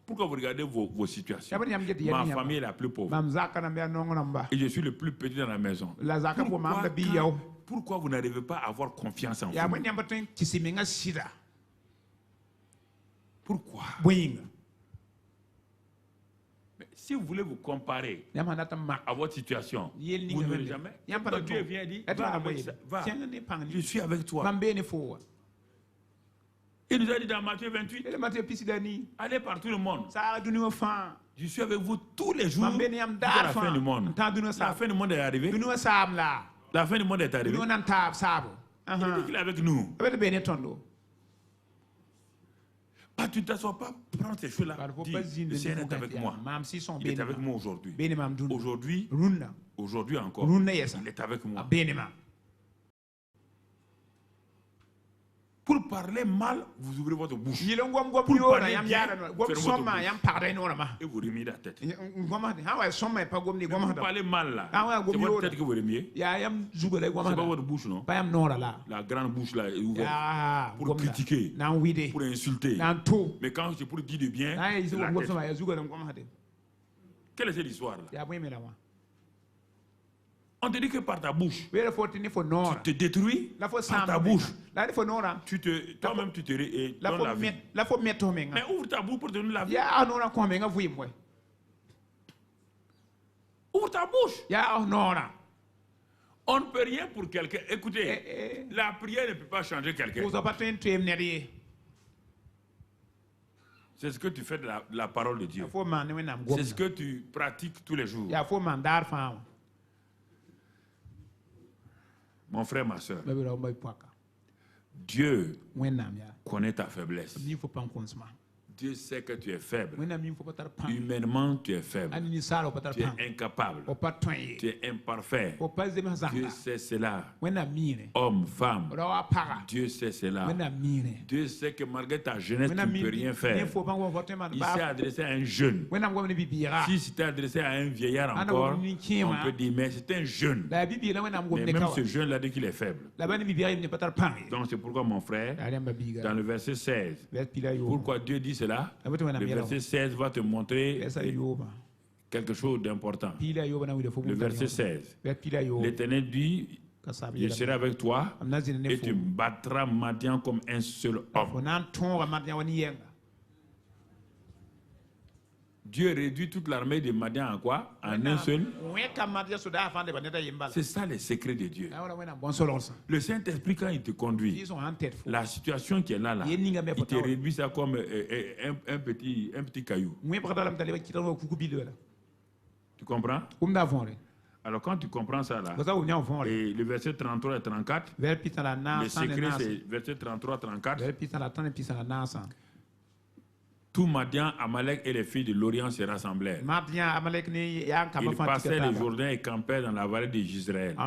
Pourquoi vous regardez vos situations? Ma famille est la plus pauvre. Et je suis le plus petit dans la maison. Pourquoi vous n'arrivez pas à avoir confiance en vous? Pourquoi? Mais si vous voulez vous comparer à votre situation, vous ne verrez jamais. Quand Dieu vient et dit, va, je suis avec toi. Il nous a dit dans Matthieu 28, allez par tout le monde. Je suis avec vous tous les jours jusqu'à la fin du monde. La fin du monde est arrivée. La fin du monde est arrivée. Il dit qu'il est avec nous. Ah, tu ne t'assois pas, prends ces choses-là. Dis, le Seigneur est avec moi. Il est avec moi aujourd'hui. Aujourd'hui encore, il est avec moi. Pour parler mal, vous ouvrez votre bouche. Pour parler bien, fermez votre bouche. Et vous remuez la tête. Vous parlez mal là. C'est votre tête que vous remuez. C'est pas votre bouche, non? La grande bouche là est ouverte. Pour critiquer, pour insulter. Mais quand c'est pour dire du bien, c'est la tête. Quelle est cette histoire là? On te dit que par ta bouche, tu te détruis par ta bouche. Toi-même, tu te donnes la vie. Mais ouvre ta bouche pour te donner la vie. Ouvre ta bouche. On ne peut rien pour quelqu'un. Écoutez, la prière ne peut pas changer quelqu'un. C'est ce que tu fais de la parole de Dieu. C'est ce que tu pratiques tous les jours. Mon frère, ma soeur, Dieu connaît ta faiblesse. Dieu sait que tu es faible. Humainement, tu es faible. Tu es incapable. Tu es imparfait. Dieu sait cela. Homme, femme, Dieu sait cela. Dieu sait que malgré ta jeunesse, tu ne peux rien faire. Il s'est adressé à un jeune. Si c'était adressé à un vieillard encore, on peut dire, mais c'est un jeune. Mais même ce jeune-là dit qu'il est faible. Donc c'est pourquoi mon frère, dans le verset 16, pourquoi Dieu dit cela? Le verset 16 va te montrer quelque chose d'important. Le verset 16. L'Éternel dit, je serai avec toi et tu battras Madian comme un seul homme. Dieu réduit toute l'armée de Madian en quoi? En un seul. C'est ça le secret de Dieu. Le Saint-Esprit, quand il te conduit, la situation qui est là, il te réduit ça comme un petit caillou. Tu comprends? Alors quand tu comprends ça là, et le verset 33 et 34, le secret c'est verset 33-34. Tout Madian, Amalek et les filles de l'Orient se rassemblèrent. Ils passaient le Jourdain et campèrent dans la vallée de Jezreel.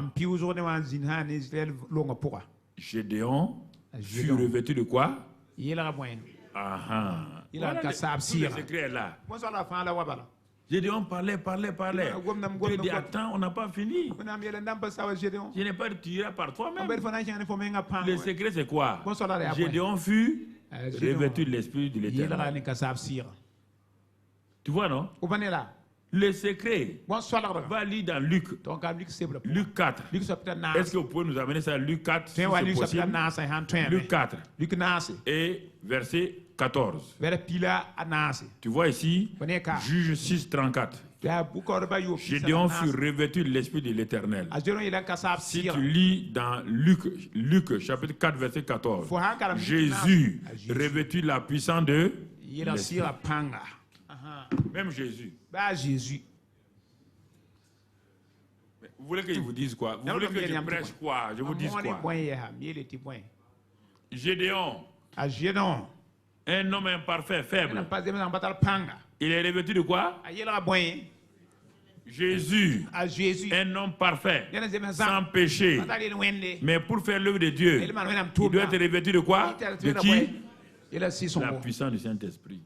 Gédéon fut revêtu de quoi? Voilà, le secret est là. Gédéon parlait. Dieu dit, attends, on n'a pas fini. Je n'ai pas tiré par toi-même. Le secret c'est quoi? Gédéon fut revêtu de l'esprit de l'Éternel. Tu vois, non? Le secret va lire dans Luc. Luc 4. Est-ce que vous pouvez nous amener ça à Luc 4 si c'est possible? Luc 4 et verset 14. Tu vois ici, Juge 6, 34. Gédéon fut revêtu de l'esprit de l'Éternel. Si tu lis dans Luc chapitre 4 verset 14, Jésus revêtu de la puissance de l'esprit. Même Jésus. Vous voulez que je vous dise quoi? Vous voulez que je prêche quoi? Je vous dise quoi? Gédéon, un homme imparfait, faible. Il est revêtu de quoi? Jésus, un homme parfait, sans péché. Mais pour faire l'œuvre de Dieu, il doit être revêtu de quoi? De qui? La puissance du Saint-Esprit.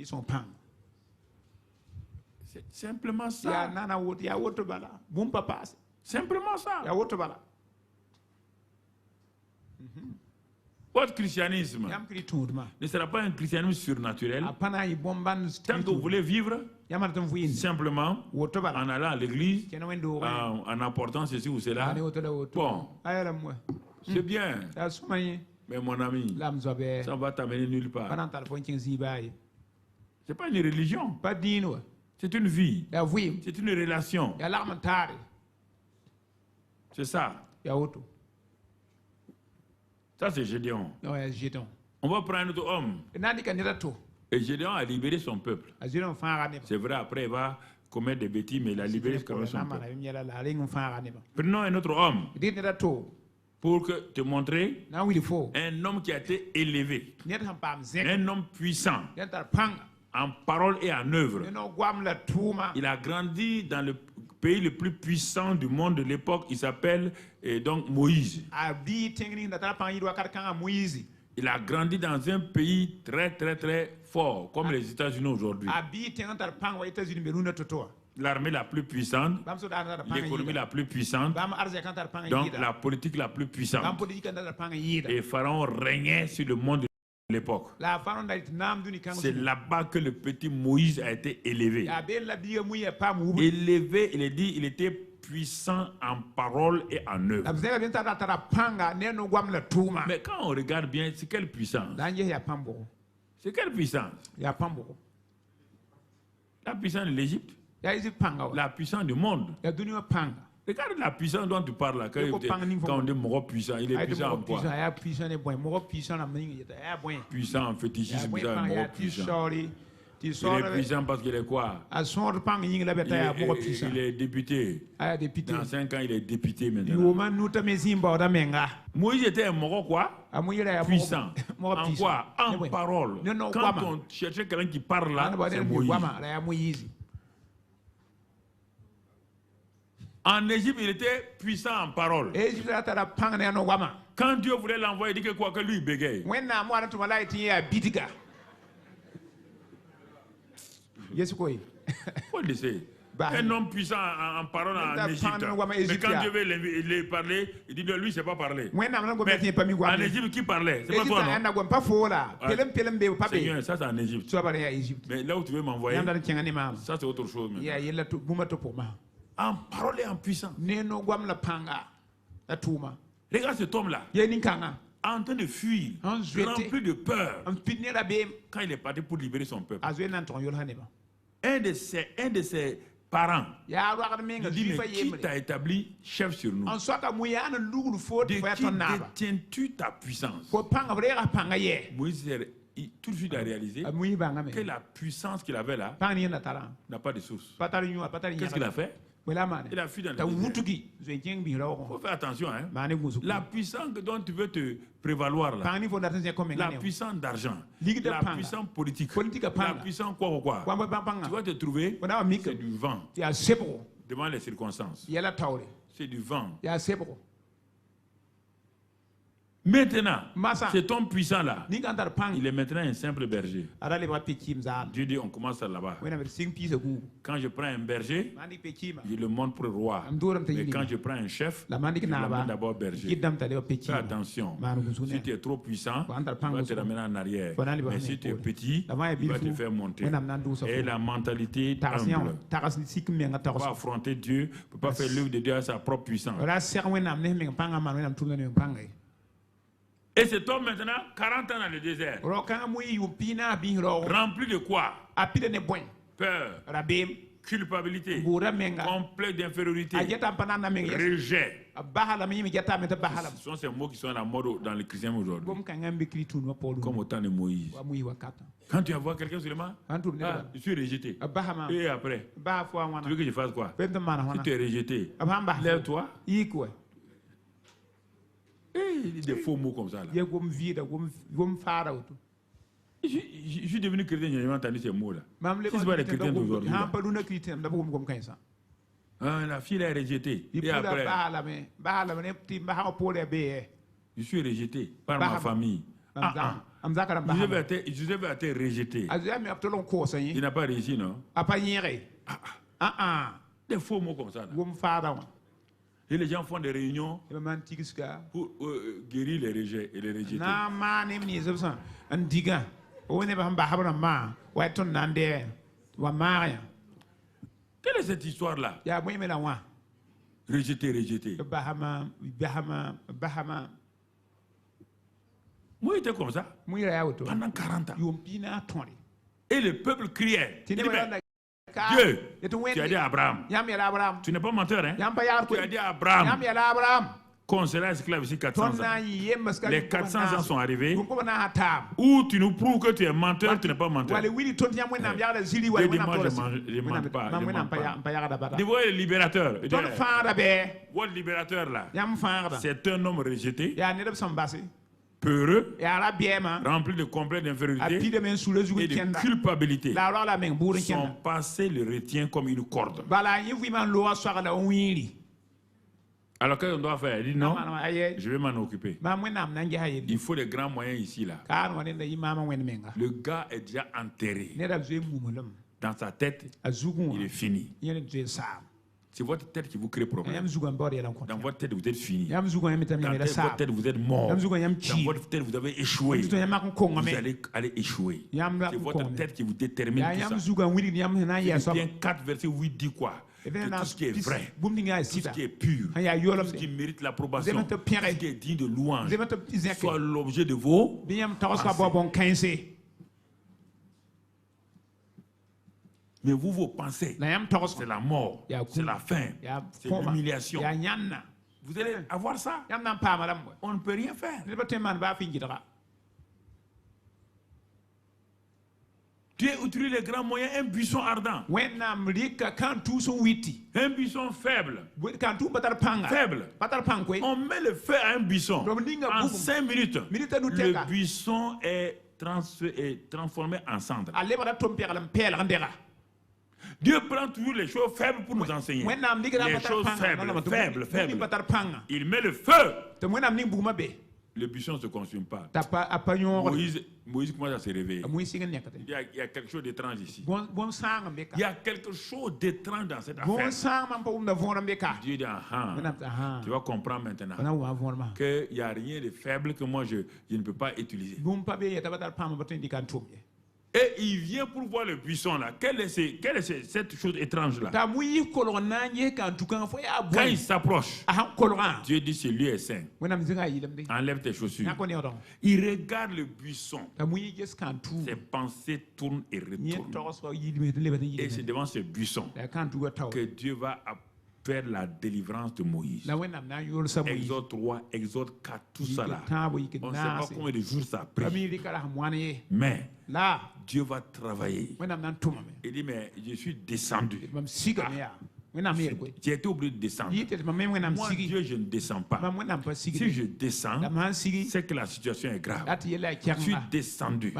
C'est simplement ça. Simplement ça. Votre christianisme ne sera pas un christianisme surnaturel. Tant que vous voulez vivre simplement en allant à l'église, en apportant ceci ou cela, bon, c'est bien. Mais mon ami, ça va t'amener nulle part. C'est pas une religion. C'est une vie. C'est une relation. C'est ça. Ça, c'est Gédéon. On va prendre un autre homme. Et Gédéon a libéré son peuple. C'est vrai, après, il va commettre des bêtises, mais il a libéré quand même son peuple. Prenons un autre homme pour te montrer un homme qui a été élevé, un homme puissant en parole et en œuvre. Il a grandi dans le pays le plus puissant du monde de l'époque. Il s'appelle donc Moïse. Il a grandi dans un pays très fort, comme les États-Unis aujourd'hui. L'armée la plus puissante, l'économie la plus puissante, donc la politique la plus puissante. Et Pharaon régnait sur le monde de l'époque. C'est là-bas que le petit Moïse a été élevé. Élevé, il est dit, il était puissant en parole et en œuvre. Mais quand on regarde bien, c'est quelle puissance? C'est quelle puissance? La puissance de l'Égypte? La puissance du monde? Regarde la puissance dont tu parles là. Quand on dit Moro puissant, il est puissant en quoi? Puissant en fétichisme, Moro puissant. Il est puissant parce qu'il est quoi? Il est député. Dans 5 ans, il est député maintenant. Moïse était un moro quoi? Puissant. En quoi? En parole. Quand on cherchait quelqu'un qui parle là, c'est Moïse. En Égypte, il était puissant en parole. Quand Dieu voulait l'envoyer, il dit que quoi? Que lui, il bégaye. Faut le laisser. Un homme puissant en parole en Égypte. Mais quand Dieu veut lui parler, il dit que lui, il ne sait pas parler. Mais en Égypte, qui parlait? C'est pas toi, non? Seigneur, ça c'est en Égypte. Mais là où tu veux m'envoyer, ça c'est autre chose. En parole et en puissance. Regarde cet homme-là. En train de fuir, rempli de peur, quand il est parti pour libérer son peuple. Un de ses parents dit, mais qui t'a établi chef sur nous? De qui détiens-tu ta puissance? Moïse, tout de suite a réalisé que la puissance qu'il avait là n'a pas de source. Qu'est-ce qu'il a fait? Il a fui dans le désert. Il faut faire attention. Hein? La puissance dont tu veux te prévaloir là, la puissance d'argent, la puissance politique, la puissance quoi ou quoi, tu vas te trouver, c'est du vent devant les circonstances. C'est du vent. Maintenant, cet homme puissant là, il est maintenant un simple berger. Dieu dit on commence là-bas. Quand je prends un berger, je le montre pour le roi. Mais quand je prends un chef, je l'amène d'abord berger. Fais attention. Si tu es trop puissant, tu vas te ramener en arrière. Mais si tu es petit, il va te faire monter. Et la mentalité humble. Tu ne peux pas affronter Dieu, tu ne peux pas faire l'œuvre de Dieu à sa propre puissance. Et cet homme maintenant, 40 ans dans le désert. Rempli de quoi? Peur, culpabilité, complexe d'infériorité, rejet. Ce sont ces mots qui sont à la mode dans le christianisme aujourd'hui. Comme au temps de Moïse. Quand tu vois quelqu'un seulement, je suis rejeté. Et après, tu veux que je fasse quoi? Si tu es rejeté, lève-toi. Des faux mots comme ça là. Je suis devenu chrétien, j'ai entendu ces mots là. C'est pas les chrétiens d'aujourd'hui. La fille est rejetée. Et après, je suis rejeté par ma famille. Joseph a été rejeté. Il n'a pas réussi, non? Des faux mots comme ça là. Et les gens font des réunions pour guérir les rejets et les rejetés. Quelle est cette histoire-là? Rejeté. Moi, j'étais comme ça pendant 40 ans. Et le peuple criait. Dieu, tu as dit à Abraham, tu n'es pas menteur, hein? Tu as dit à Abraham qu'on sera esclave ici 400 ans. Les 400 ans sont arrivés où tu nous prouves que tu es menteur, tu n'es pas menteur. Dieu dit, moi je ne mens pas. Dis, vous le libérateur. Votre libérateur là, c'est un homme rejeté, peureux, rempli de complexe d'infériorité et de culpabilité. Son passé le retient comme une corde. Alors qu'est-ce qu'on doit faire? Il dit non, je vais m'en occuper. Il faut des grands moyens ici là. Le gars est déjà enterré. Dans sa tête, il est fini. C'est votre tête qui vous crée problème. Dans votre tête, vous êtes fini. Dans votre tête, vous êtes mort. Dans votre tête, vous avez échoué. Vous allez échouer. C'est votre tête qui vous détermine tout ça. Philippiens 4, verset 8 dit quoi? Que tout ce qui est vrai, tout ce qui est pur, tout ce qui mérite l'approbation, tout ce qui est digne de louange, soit l'objet de vos pensées. Mais vous, vos pensées, c'est la mort, c'est la faim, c'est l'humiliation. Vous allez avoir ça. On ne peut rien faire. Tu utilises les grands moyens, un buisson ardent. Un buisson faible. Faible. On met le feu à un buisson. En 5 minutes, le buisson est transformé en cendre. Dieu prend toujours les choses faibles pour nous enseigner. Les choses faibles. Il met le feu. Le buisson ne se consume pas. Moïse commence à se réveiller. Il y a quelque chose d'étrange ici. Il y a quelque chose d'étrange dans cette affaire. Dieu dit, tu vas comprendre maintenant qu'il n'y a rien de faible que moi je ne peux pas utiliser. Et il vient pour voir le buisson là. Quelle est cette chose étrange là? Quand il s'approche, Dieu dit celui est saint. Enlève tes chaussures. Il regarde le buisson. Ses pensées tournent et retournent. Et c'est devant ce buisson que Dieu va faire la délivrance de Moïse. Exode 3, Exode 4, tout ça là. On ne sait pas combien de jours ça a pris. Mais là, Dieu va travailler. Il dit, mais je suis descendu. J'ai été obligé de descendre. Moi, Dieu, je ne descends pas. Si je descends, c'est que la situation est grave. Je suis descendu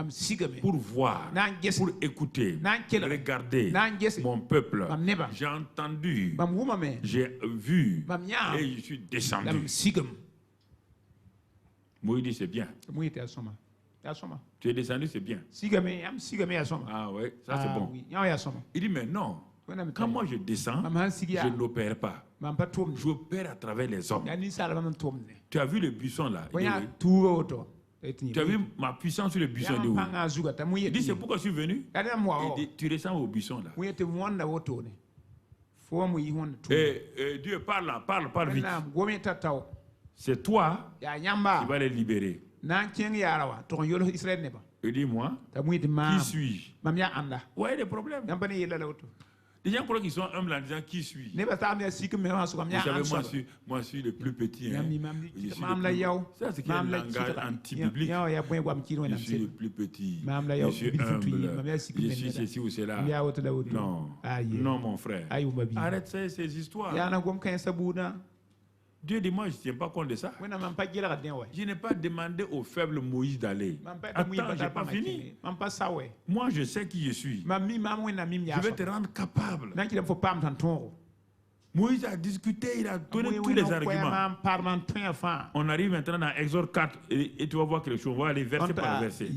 pour voir, pour écouter, regarder mon peuple. J'ai entendu, j'ai vu, et je suis descendu. Moïse dit, c'est bien. Tu es descendu, c'est bien. Ah oui, ça c'est bon. Il dit, mais non. Quand moi je descends, je n'opère pas. J'opère à travers les hommes. Tu as vu le buisson là? Tu as vu ma puissance sur le buisson de où? Il dit, c'est pourquoi je suis venu. Il dit, tu descends au buisson là. Et Dieu parle vite. C'est toi qui vas les libérer. Il dit, moi, qui suis-je? Vous voyez les problèmes? Les gens croient qu'ils sont humbles en disant qui suis-je? Vous savez, moi je suis le plus petit. Hein. Ça, c'est un langage anti-biblique. Je suis le plus petit. Je suis humble. Je suis ceci ou cela. Non, non, mon frère. Arrête ces histoires. Dieu dit, moi je ne tiens pas compte de ça. Je n'ai pas demandé au faible Moïse d'aller. Attends, je n'ai pas fini. Moi je sais qui je suis. Je vais te rendre capable. Moïse a discuté, il a donné tous les arguments. On arrive maintenant dans Exode 4 et tu vas voir quelque chose. On va aller verset par verset.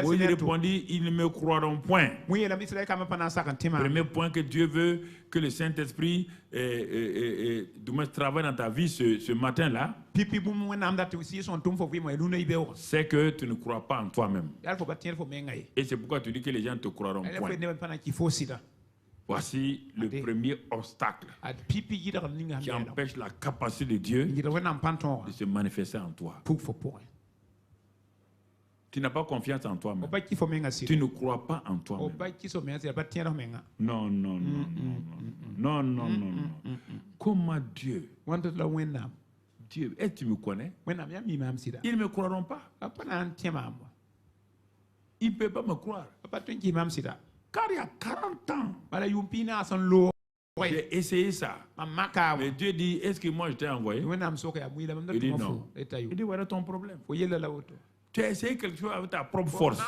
Moïse répondit, ils ne me croiront point. Premier point que Dieu veut que le Saint-Esprit travaille dans ta vie ce matin-là, c'est que tu ne crois pas en toi-même. Et c'est pourquoi tu dis que les gens ne te croiront point. Voici le premier obstacle qui empêche la capacité de Dieu de se manifester en toi. Tu n'as pas confiance en toi-même. Tu ne crois pas en toi-même. Non, non, non, non, non, non, non, non. Comment Dieu, Dieu, est-ce que tu me connais? Ils ne me croiront pas. Ils ne peuvent pas me croire. Car il y a 40 ans, j'ai essayé ça. Mais Dieu dit, est-ce que moi je t'ai envoyé? Il dit non. Il dit, voilà ton problème. Tu as essayé quelque chose avec ta propre force.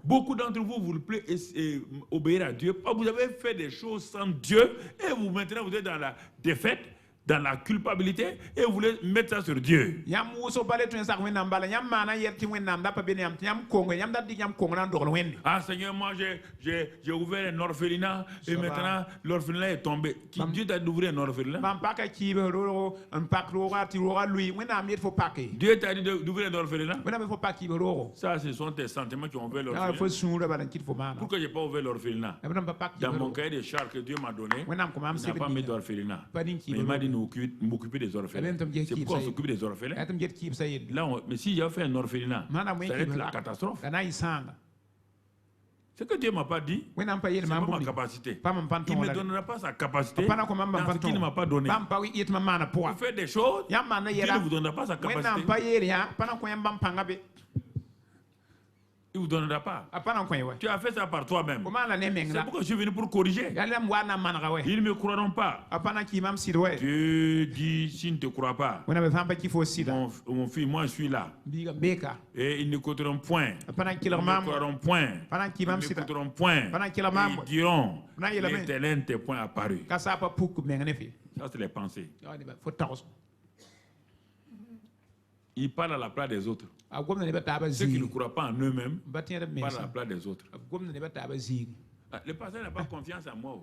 Beaucoup d'entre vous, vous voulez obéir à Dieu. Vous avez fait des choses sans Dieu et maintenant vous êtes dans la défaite, dans la culpabilité, et vous voulez mettre ça sur Dieu. Ah Seigneur, moi j'ai ouvert un orphelinat et maintenant l'orphelinat est tombé. Dieu t'a ouvert un orphelinat? Dieu t'a dit d'ouvrir un orphelinat? Ça, ce sont tes sentiments qui ont ouvert l'orphelinat. Pourquoi je n'ai pas ouvert l'orphelinat? Dans mon cahier de charges que Dieu m'a donné, il n'a pas mis d'orphelinat. Mais il m'a dit m'occuper des orphelins. C'est pourquoi on s'occupe des orphelins. Là, mais si j'ai fait un orphelinat, ça va être la catastrophe. Ce que Dieu ne m'a pas dit, ce n'est pas ma capacité. Il ne me donnera pas sa capacité dans ce qu'il ne m'a pas donné. Pour faire des choses, Dieu ne vous donnera pas sa capacité. Il ne vous donnera pas. Tu as fait ça par toi-même. C'est pourquoi je suis venu pour corriger. Ils ne me croiront pas. Dieu dit, s'ils ne te croient pas, mon fils, moi je suis là. Et ils n'écouteront point. Ils ne croiront point. Ils n'écouteront point. Ils diront, l'Éternel n'était point apparu. Ça, c'est les pensées. Ils parlent à la place des autres. Ceux qui ne croient pas en eux-mêmes parlent à la place des autres. Le pasteur n'a pas confiance en moi.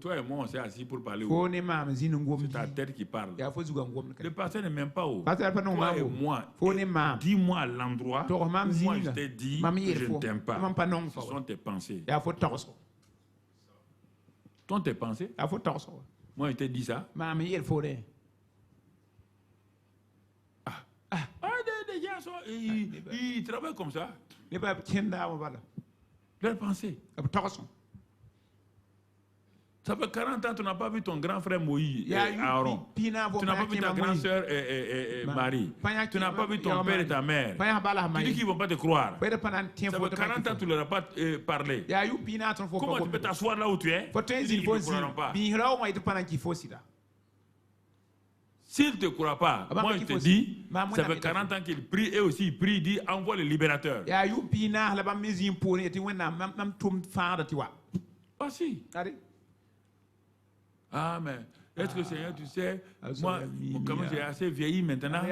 Toi et moi, on s'est assis pour parler. C'est ta tête qui parle. Le pasteur ne m'aime pas. Toi et moi, dis-moi à l'endroit où moi je t'ai dit que je ne t'aime pas. Ce sont tes pensées. Ce sont tes pensées. Moi, je t'ai dit ça. Des gens ils travaillent comme ça. Leurs pensées. Ça fait 40 ans que tu n'as pas vu ton grand frère Moïse et Aaron. Tu n'as pas vu ta grande soeur Marie. Tu n'as pas vu ton père et ta mère. Tu dis qu'ils ne vont pas te croire. Ça fait 40 ans que tu ne leur as pas parlé. Comment tu peux t'asseoir là où tu es? Ils ne te croiront pas. S'ils ne te croient pas, moi je te dis, ça fait 40 ans qu'ils prient, et aussi ils prient, ils disent envoie le libérateur. Ah si. Ah mais, est-ce que Seigneur, tu sais, moi, comme j'ai assez vieilli maintenant,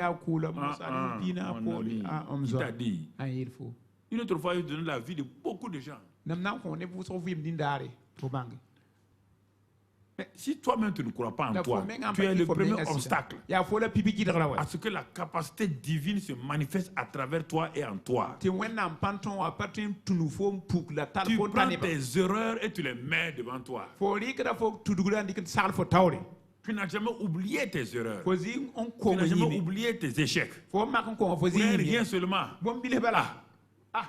qui t'a dit? Une autre fois, il donne la vie de beaucoup de gens. Mais si toi-même tu ne crois pas en toi, tu es le premier obstacle à ce que la capacité divine se manifeste à travers toi et en toi. Tu prends tes erreurs et tu les mets devant toi. Tu n'as jamais oublié tes erreurs. Tu n'as jamais oublié tes échecs. Rien seulement.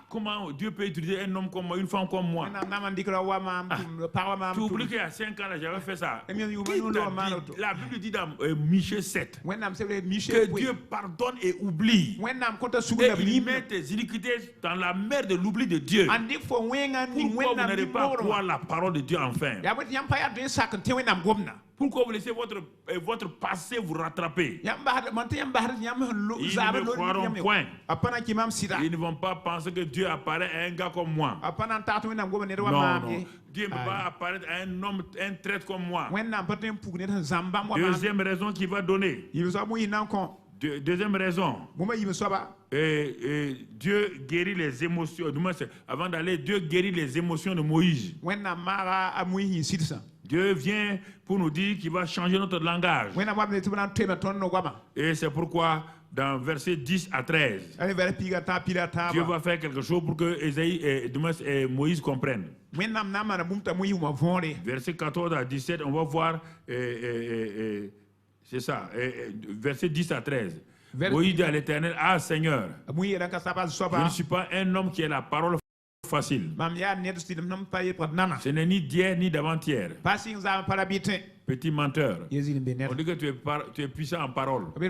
Comment Dieu peut utiliser un homme comme moi, une femme comme moi? Tu oublies qu'il y a 5 ans, j'avais fait ça. La Bible dit dans Michée 7 que Dieu pardonne et oublie. Et il met tes iniquités dans la mer de l'oubli de Dieu. Pourquoi vous n'allez pas croire la parole de Dieu enfin? Pourquoi vous laissez votre passé vous rattraper? Ils ne me croiront point. Ils ne vont pas penser que Dieu apparaît à un gars comme moi. Non. Dieu ne va pas apparaître à un homme, un traître comme moi. Deuxième raison qu'il va donner. Deuxième raison. Dieu guérit les émotions. Avant d'aller, Dieu guérit les émotions de Moïse. Dieu vient pour nous dire qu'il va changer notre langage. Et c'est pourquoi dans versets 10 à 13, Dieu va faire quelque chose pour que Moïse comprenne. Versets 14 à 17, on va voir, c'est ça, versets 10 à 13. Moïse dit à l'Éternel, ah Seigneur, je ne suis pas un homme qui a la parole facile. Ce n'est ni d'hier ni d'avant-hier. Petit menteur. On dit que tu es puissant en parole. Tu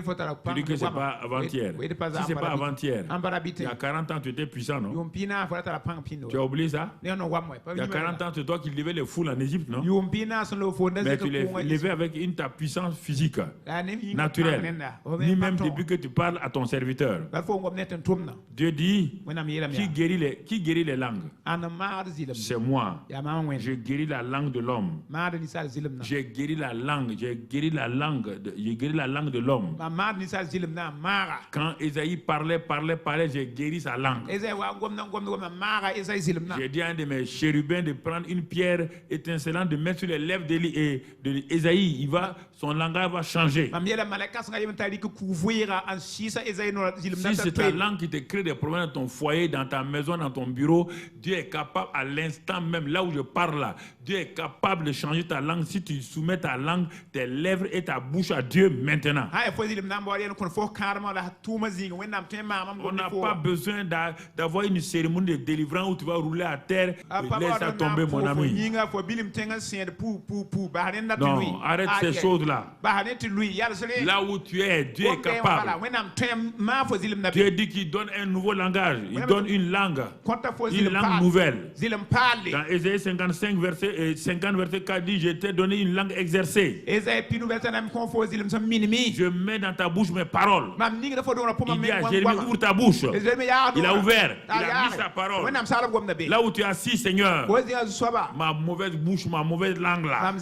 dis que ce n'est pas avant-hier. Si ce n'est pas avant-hier, il y a 40 ans tu étais puissant, non? Tu as oublié ça? Il y a 40 ans, c'est toi qui levais les foules en Égypte, non? Mais tu les levais avec ta puissance physique, naturelle. Ni même depuis que tu parles à ton serviteur. Dieu dit, qui guérit les langues? C'est moi. Je guéris la langue de l'homme. J'ai guéri la langue de l'homme. Quand Ésaïe parlait, j'ai guéri sa langue. J'ai dit à un de mes chérubins de prendre une pierre étincelante, de mettre sur les lèvres d'Ésaïe. Son langage va changer. Si c'est ta langue qui te crée des problèmes dans ton foyer, dans ta maison, dans ton bureau, Dieu est capable à l'instant même, là où je parle là, Dieu est capable de changer ta langue si tu soumets donner ta langue, tes lèvres et ta bouche à Dieu maintenant. On n'a pas besoin d'avoir une cérémonie de délivrance où tu vas rouler à terre et laisser tomber, mon ami. Non, arrête ces choses-là. Là où tu es, Dieu est capable. Dieu dit qu'il donne un nouveau langage. Il donne une langue nouvelle. Dans Ésaïe 55, verset 4 dit, je t'ai donné une langue exercée. Je mets dans ta bouche mes paroles. Il dit à Jérémie, ouvre ta bouche. Il a ouvert. Il a mis sa parole. Là où tu es assis, Seigneur, ma mauvaise bouche, ma mauvaise langue là.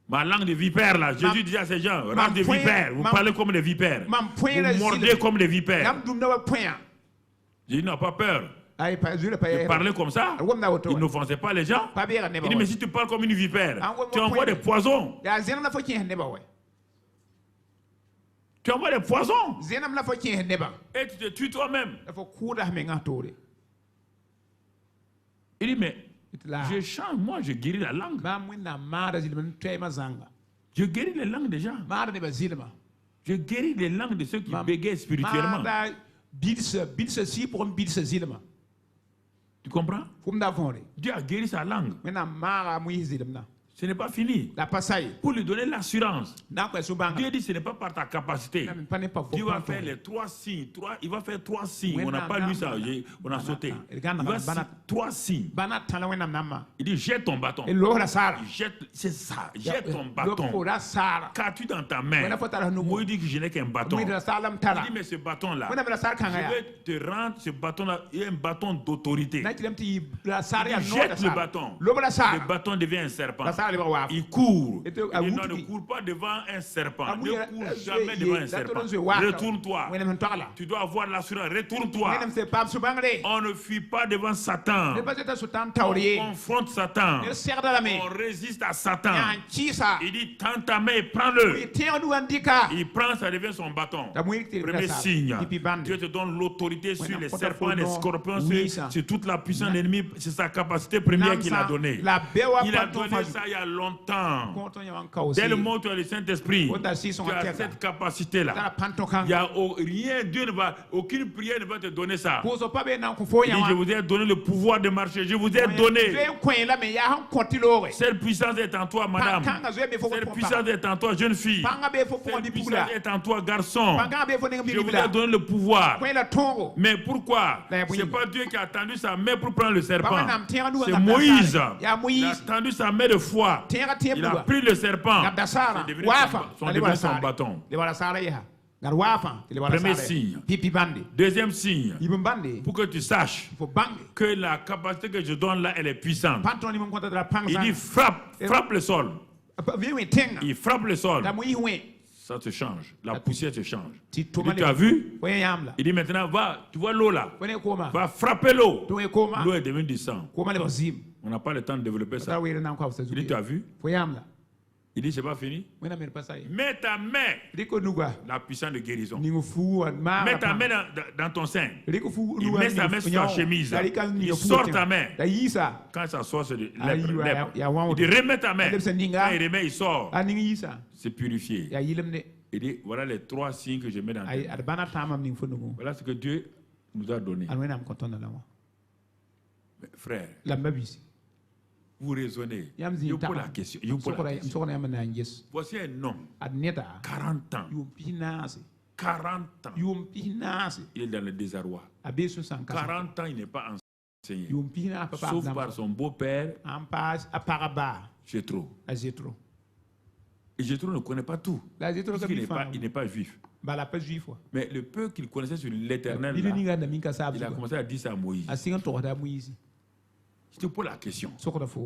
Ma langue de vipère là, Jésus dit à ces gens, langue de vipère, vous parlez comme des vipères, vous mordez comme des vipères. Jésus n'a pas peur de parler comme ça. Il n'offensait pas les gens. Il dit, mais si tu parles comme une vipère, tu envoies des poisons. Tu envoies des poisons. Et tu te tues toi-même. Il dit, mais je change, moi je guéris la langue. Je guéris les langues des gens. Je guéris les langues de ceux qui bégayent spirituellement. Tu comprends? Dieu a guéri sa langue. Ce n'est pas fini. Pour lui donner l'assurance. Dieu dit ce n'est pas par ta capacité. Dieu va faire les 3 signes. Il va faire 3 signes. On n'a pas lu ça. On a sauté. Il va faire 3 signes. Il dit jette ton bâton. C'est ça. Jette ton bâton. Qu'as-tu dans ta main? Moi, il dit que je n'ai qu'un bâton. Il dit mais ce bâton-là, je vais te rendre ce bâton-là. Il y a un bâton d'autorité. Jette le bâton. Le bâton devient un serpent. Il court. Il ne court pas devant un serpent. Ne cours jamais devant un serpent. Retourne-toi. Tu dois avoir l'assurance. Retourne-toi. On ne fuit pas devant Satan. On confronte Satan. On résiste à Satan. Il dit tends ta main et prends-le. Il prend, ça devient son bâton. Premier signe. Dieu te donne l'autorité sur les serpents, les scorpions, sur toute la puissance de l'ennemi. C'est sa capacité première qu'il a donnée. Il a donné ça il y a longtemps. Dès le moment où tu as le Saint-Esprit, tu as cette capacité-là. Il n'y a rien, Dieu ne va, aucune prière ne va te donner ça. Il dit, je vous ai donné le pouvoir de marcher. Je vous ai donné. Cette puissance est en toi, madame. Cette puissance est en toi, jeune fille. Cette puissance est en toi, garçon. Je vous ai donné le pouvoir. Mais pourquoi? Ce n'est pas Dieu qui a tendu sa main pour prendre le serpent. C'est Moïse. Il a tendu sa main de foi. Il a pris le serpent. C'est devenu son bâton. Premier signe. Deuxième signe. Pour que tu saches que la capacité que je donne là, elle est puissante. Il dit frappe le sol. Il frappe le sol. Ça te change. La poussière te change. Il dit, tu as vu? Il dit maintenant, va, tu vois l'eau là. Va frapper l'eau. L'eau est devenue du sang. On n'a pas le temps de développer ça. Il dit, tu as vu? Il dit, c'est pas fini. Mets ta main. La puissance de guérison. Mets ta main dans ton sein. Il met sa main sur ta chemise. Il sort ta main. Quand ça sort, c'est lèpre. Il dit, remets ta main. Quand il remet, il sort. C'est purifié. Il dit, voilà les 3 signes que je mets dans ta main. Voilà ce que Dieu nous a donné. Mais frère, vous raisonnez. Je pose la question. Voici un homme, 40 ans. 40 ans. Il est dans le désarroi. 40 ans, il n'est pas enseigné. Sauf par son beau-père, Jéthro. Et Jéthro ne connaît pas tout. Il n'est pas juif. Mais le peu qu'il connaissait sur l'Éternel, il a commencé à dire ça à Moïse. Je te pose la question.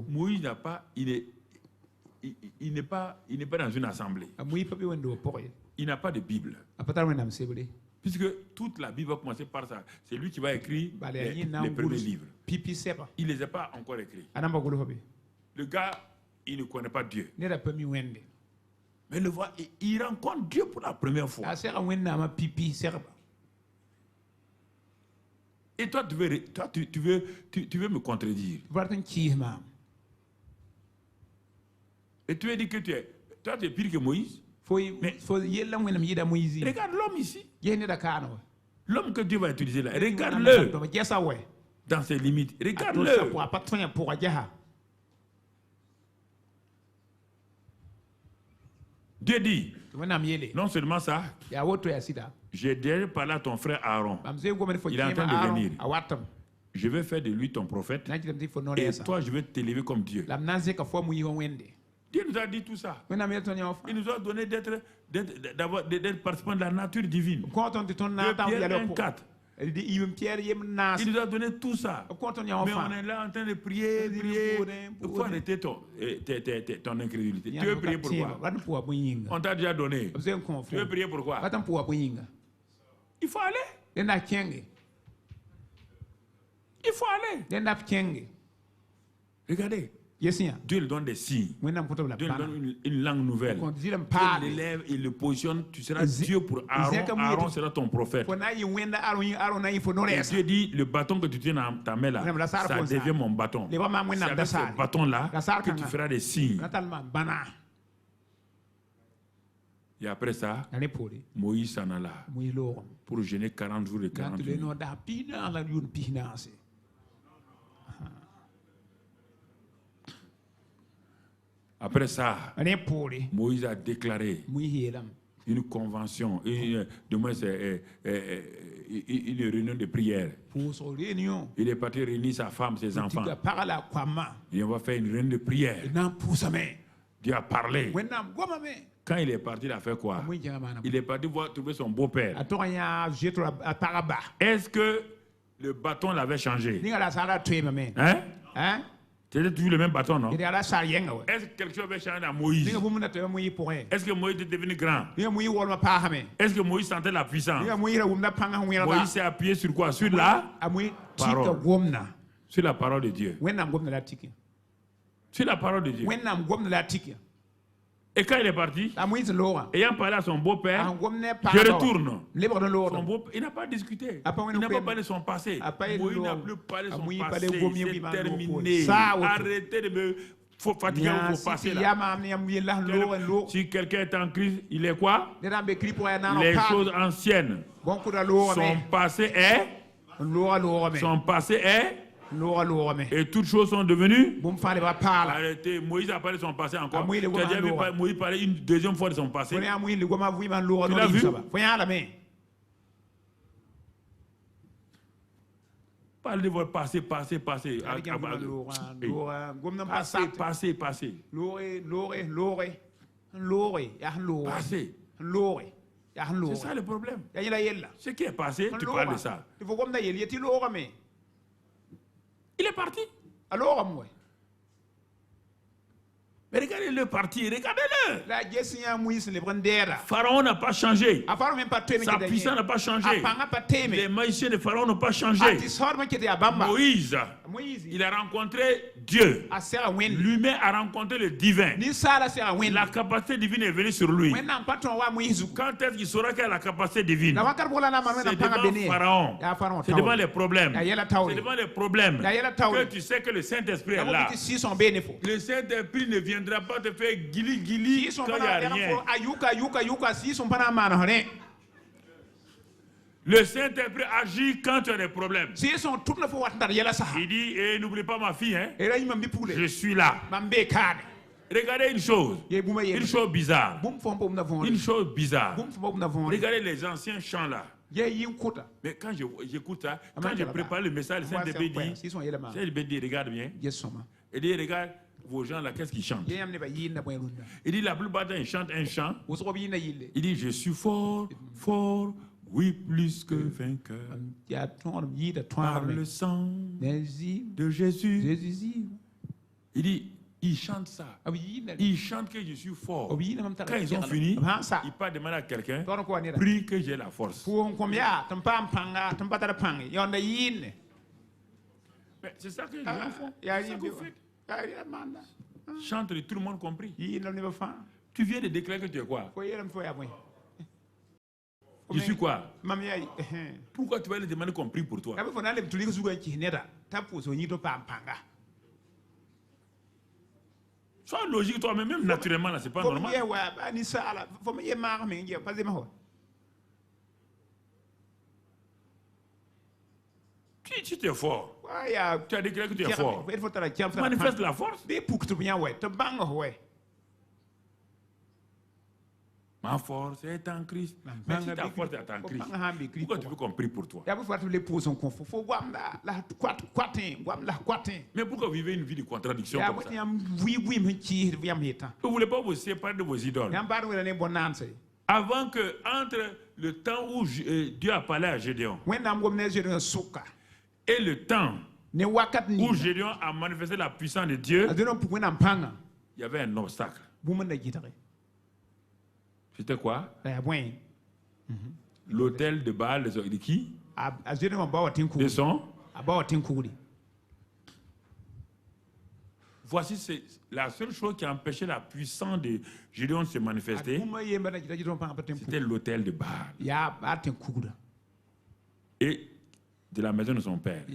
Moïse n'a pas, il n'est pas dans une assemblée. Il n'a pas de Bible. Puisque toute la Bible va commencer par ça. C'est lui qui va écrire les premiers livres. Il ne les a pas encore écrits. Le gars, il ne connaît pas Dieu. Mais le voit, il rencontre Dieu pour la première fois. Et toi, tu veux me contredire. Et tu as dit que toi tu es pire que Moïse. Mais regarde l'homme ici. L'homme que Dieu va utiliser là, regarde-le dans ses limites. Regarde-le. Dieu dit, non seulement ça, j'ai déjà parlé à ton frère Aaron. Il est en train de venir. Je vais faire de lui ton prophète. Et toi, je vais t'élever comme Dieu. Dieu nous a dit tout ça. Il nous a donné d'être participant de la nature divine. Pierre 1:4. Il nous a donné tout ça. Mais on est là en train de prier. Il faut arrêter ton incrédulité. Tu veux prier pourquoi? On t'a déjà donné. Tu veux prier pourquoi? Il faut aller. Il faut aller. Regardez. Dieu lui donne des signes. Dieu lui donne une langue nouvelle. Dieu l'élève et le positionne. Tu seras Dieu pour Aaron. Aaron sera ton prophète. Et Dieu dit, le bâton que tu tiens dans ta main là, ça devient mon bâton. C'est avec ce bâton là que tu feras des signes. Et après ça, Moïse s'en alla pour jeûner 40 jours et 40 nuits. Après ça, Moïse a déclaré une convention, une réunion de prière. Il est parti réunir sa femme, ses enfants. Et on va faire une réunion de prière. Dieu a parlé. Quand il est parti, il a fait quoi? Il est parti trouver son beau-père. Est-ce que le bâton l'avait changé? Hein? C'était toujours le même bâton, non? Est-ce que quelque chose avait changé dans Moïse? Est-ce que Moïse est devenu grand? Est-ce que Moïse sentait la puissance? Moïse s'est appuyé sur quoi? Sur la parole. Sur la parole de Dieu. Sur la parole de Dieu. Et quand il est parti, ayant parlé à son beau-père, je retourne. Il n'a pas discuté. Il n'a pas parlé de son passé. Moïse n'a plus parlé de son passé. C'est terminé. Arrêtez de me fatiguer au passé là. Si quelqu'un est en crise, il est quoi? Les choses anciennes. Son passé est. Son passé est. Et toutes choses sont devenues. Arrêtez. Moïse a parlé de son passé encore. Tu as déjà vu Moïse parler une deuxième fois de son passé? Tu l'as vu? Parlez de votre passé, passé. Passé. C'est ça le problème. Ce qui est passé, tu parles de ça. Il est parti. Mais regardez le parti, regardez-le. Pharaon n'a pas changé. Sa puissance n'a pas changé. Les magiciens de Pharaon n'ont pas changé. Moïse, il a rencontré Dieu. Lui-même a rencontré le divin. La capacité divine est venue sur lui. Quand est-ce qu'il saura qu'il a la capacité divine? C'est devant Pharaon. C'est devant les problèmes. C'est devant les problèmes que tu sais que le Saint-Esprit est là. Le Saint-Esprit ne viendra pas te faire guili quand il n'y a rien. Le Saint-Esprit agit quand tu as des problèmes. Il dit, n'oublie pas ma fille, hein? Je suis là. Regardez une chose bizarre. Une chose bizarre. Regardez les anciens chants là. Mais quand j'écoute ça, quand je prépare le message, le Saint-Esprit dit, regarde bien. Il dit, regarde vos gens là, qu'est-ce qu'ils chantent? Il dit, la plupart d'eux, ils chantent un chant. Il dit, je suis fort, fort. Oui, plus que vainqueur, par le sang de Jésus. Il dit, ils chantent ça. Ils chantent que je suis fort. Quand ils ont fini, ils partent demander à quelqu'un, prie que j'ai la force. Mais c'est ça que les gens font. C'est ça que vous faites. Chante, tout le monde compris. Tu viens de déclarer que tu es quoi? Je suis quoi? Pourquoi tu vas aller demander qu'on prie pour toi? Sois logique toi-même, même naturellement, là, c'est pas normal. Tu es fort. Tu as déclaré que tu es fort. Manifeste la force. Ma force est en Christ. Mais si ta force est en Christ, pourquoi tu veux qu'on prie pour toi? Mais pourquoi vous vivez une vie de contradiction comme ça? Vous ne voulez pas vous séparer de vos idoles. Avant que, entre le temps où Dieu a parlé à Gédéon et le temps où Gédéon a manifesté la puissance de Dieu, il y avait un obstacle. C'était quoi? L'autel de Baal de qui? De son? Voici la seule chose qui a empêché la puissance de Gédéon de se manifester. C'était l'autel de Baal. Et de la maison de son père.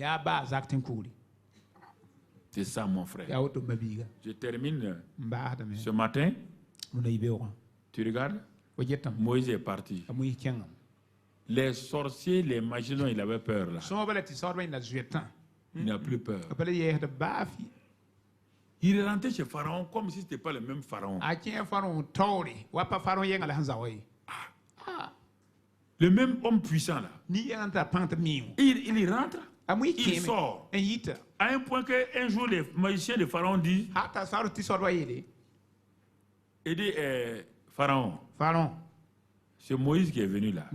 C'est ça, mon frère. Je termine ce matin. Tu regardes? Moïse est parti. Les sorciers, les magiciens dont il avait peur là. Il n'a plus peur. Il est rentré chez Pharaon comme si ce n'était pas le même Pharaon. Le même homme puissant là. Il rentre, il sort. À un point qu'un jour les magiciens de Pharaon disent, Pharaon, c'est Moïse qui est venu là.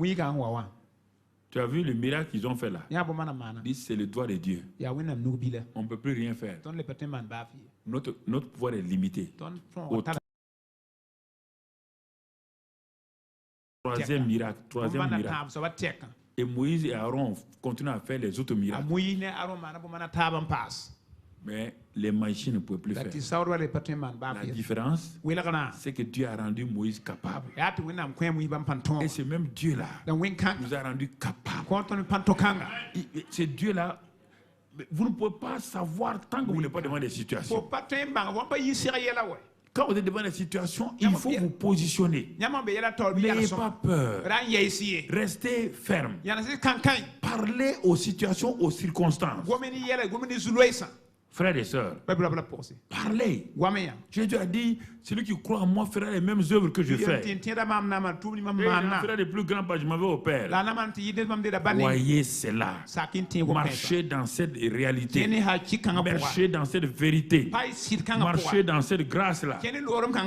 Tu as vu le miracle qu'ils ont fait là? Dit c'est le doigt de Dieu. On ne peut plus rien faire. Notre pouvoir est limité. Troisième miracle. Et Moïse et Aaron continuent à faire les autres miracles. Mais les magiciens ne pouvaient plus faire. La différence, c'est que Dieu a rendu Moïse capable. Et ce même Dieu-là nous a rendu capables. Ce Dieu-là, vous ne pouvez pas savoir tant que vous n'êtes pas devant des situations. Quand vous êtes devant des situations, il faut vous positionner. N'ayez pas peur. Restez ferme. Parlez aux situations, aux circonstances. Frères et sœurs, parlez. Jésus a dit, celui qui croit en moi fera les mêmes œuvres que je fais. Et il fera les plus grands pas, je m'en vais au Père. Voyez cela. Marchez dans cette réalité. Marchez dans cette vérité. Marchez dans cette grâce-là.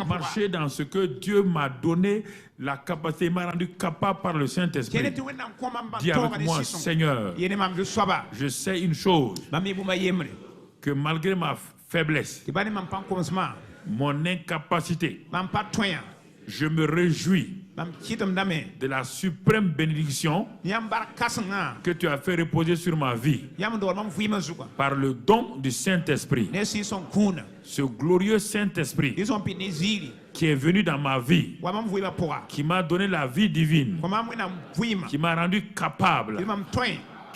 Marchez dans ce que Dieu m'a donné, la capacité, m'a rendu capable par le Saint-Esprit. Dis avec moi, Seigneur, je sais une chose, que malgré ma faiblesse, mon incapacité, je me réjouis de la suprême bénédiction que tu as fait reposer sur ma vie par le don du Saint-Esprit. Ce glorieux Saint-Esprit qui est venu dans ma vie, qui m'a donné la vie divine, qui m'a rendu capable,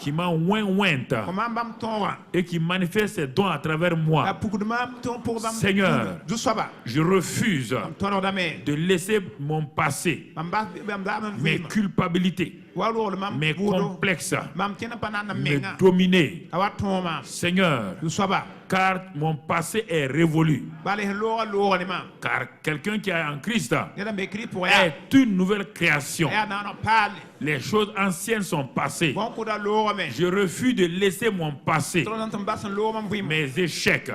qui m'a oint et qui manifeste ses dons à travers moi. Seigneur, je refuse de laisser mon passé, mes culpabilités, mes complexes me dominer. Seigneur, car mon passé est révolu. Car quelqu'un qui est en Christ est une nouvelle création. Les choses anciennes sont passées. Je refuse de laisser mon passé, mes échecs,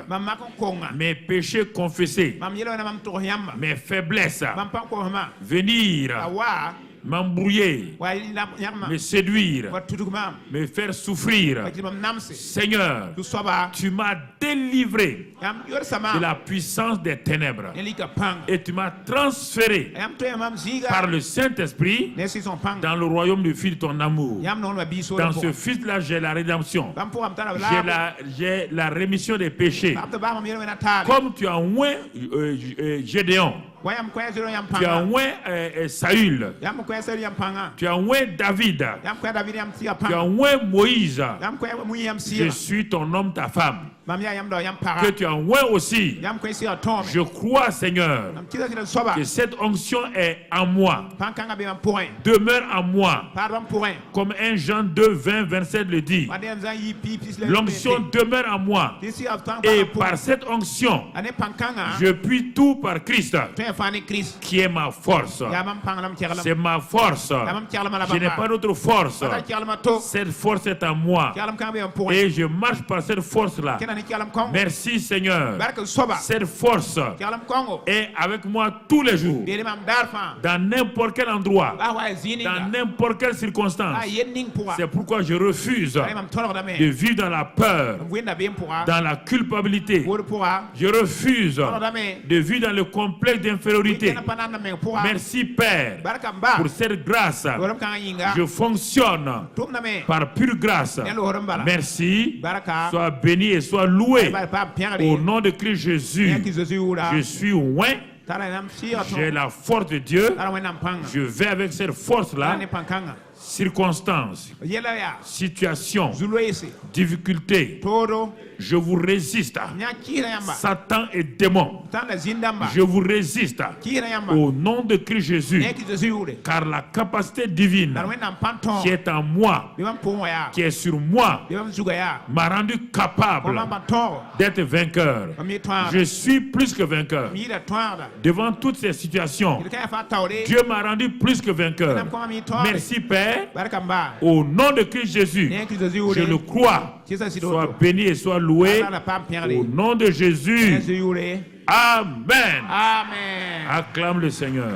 mes péchés confessés, mes faiblesses venir m'embrouiller, me séduire, me faire souffrir. Seigneur, tu m'as délivré de la puissance des ténèbres et tu m'as transféré par le Saint-Esprit dans le royaume du Fils de ton amour. Dans ce Fils-là, j'ai la rédemption, j'ai la rémission des péchés. Comme tu as oint Gédéon, tu as oint Saül, tu as oint David, tu as oint Moïse. Je suis ton homme, ta femme. que tu as oint aussi. Je crois, Seigneur, que cette onction est en moi, demeure en moi, comme 1 Jean 2, 20, 27 le dit. L'onction demeure en moi, et par cette onction, je puis tout par Christ, qui est ma force. C'est ma force. Je n'ai pas d'autre force. Cette force est en moi, et je marche par cette force-là. Merci, Seigneur. Cette force est avec moi tous les jours, dans n'importe quel endroit, dans n'importe quelle circonstance. C'est pourquoi je refuse de vivre dans la peur, dans la culpabilité. Je refuse de vivre dans le complexe d'infériorité. Merci, Père, pour cette grâce. Je fonctionne par pure grâce. Merci. Sois béni et sois loué. Au nom de Christ Jésus, je suis oint. J'ai la force de Dieu. Je vais avec cette force-là. Circonstances, situations, difficultés, je vous résiste. Satan et démon, je vous résiste au nom de Christ Jésus, car la capacité divine qui est en moi, qui est sur moi, m'a rendu capable d'être vainqueur. Je suis plus que vainqueur. Devant toutes ces situations, Dieu m'a rendu plus que vainqueur. Merci, Père. Au nom de Christ Jésus, je le crois. Sois béni et sois loué. Au nom de Jésus. Amen. Acclame le Seigneur.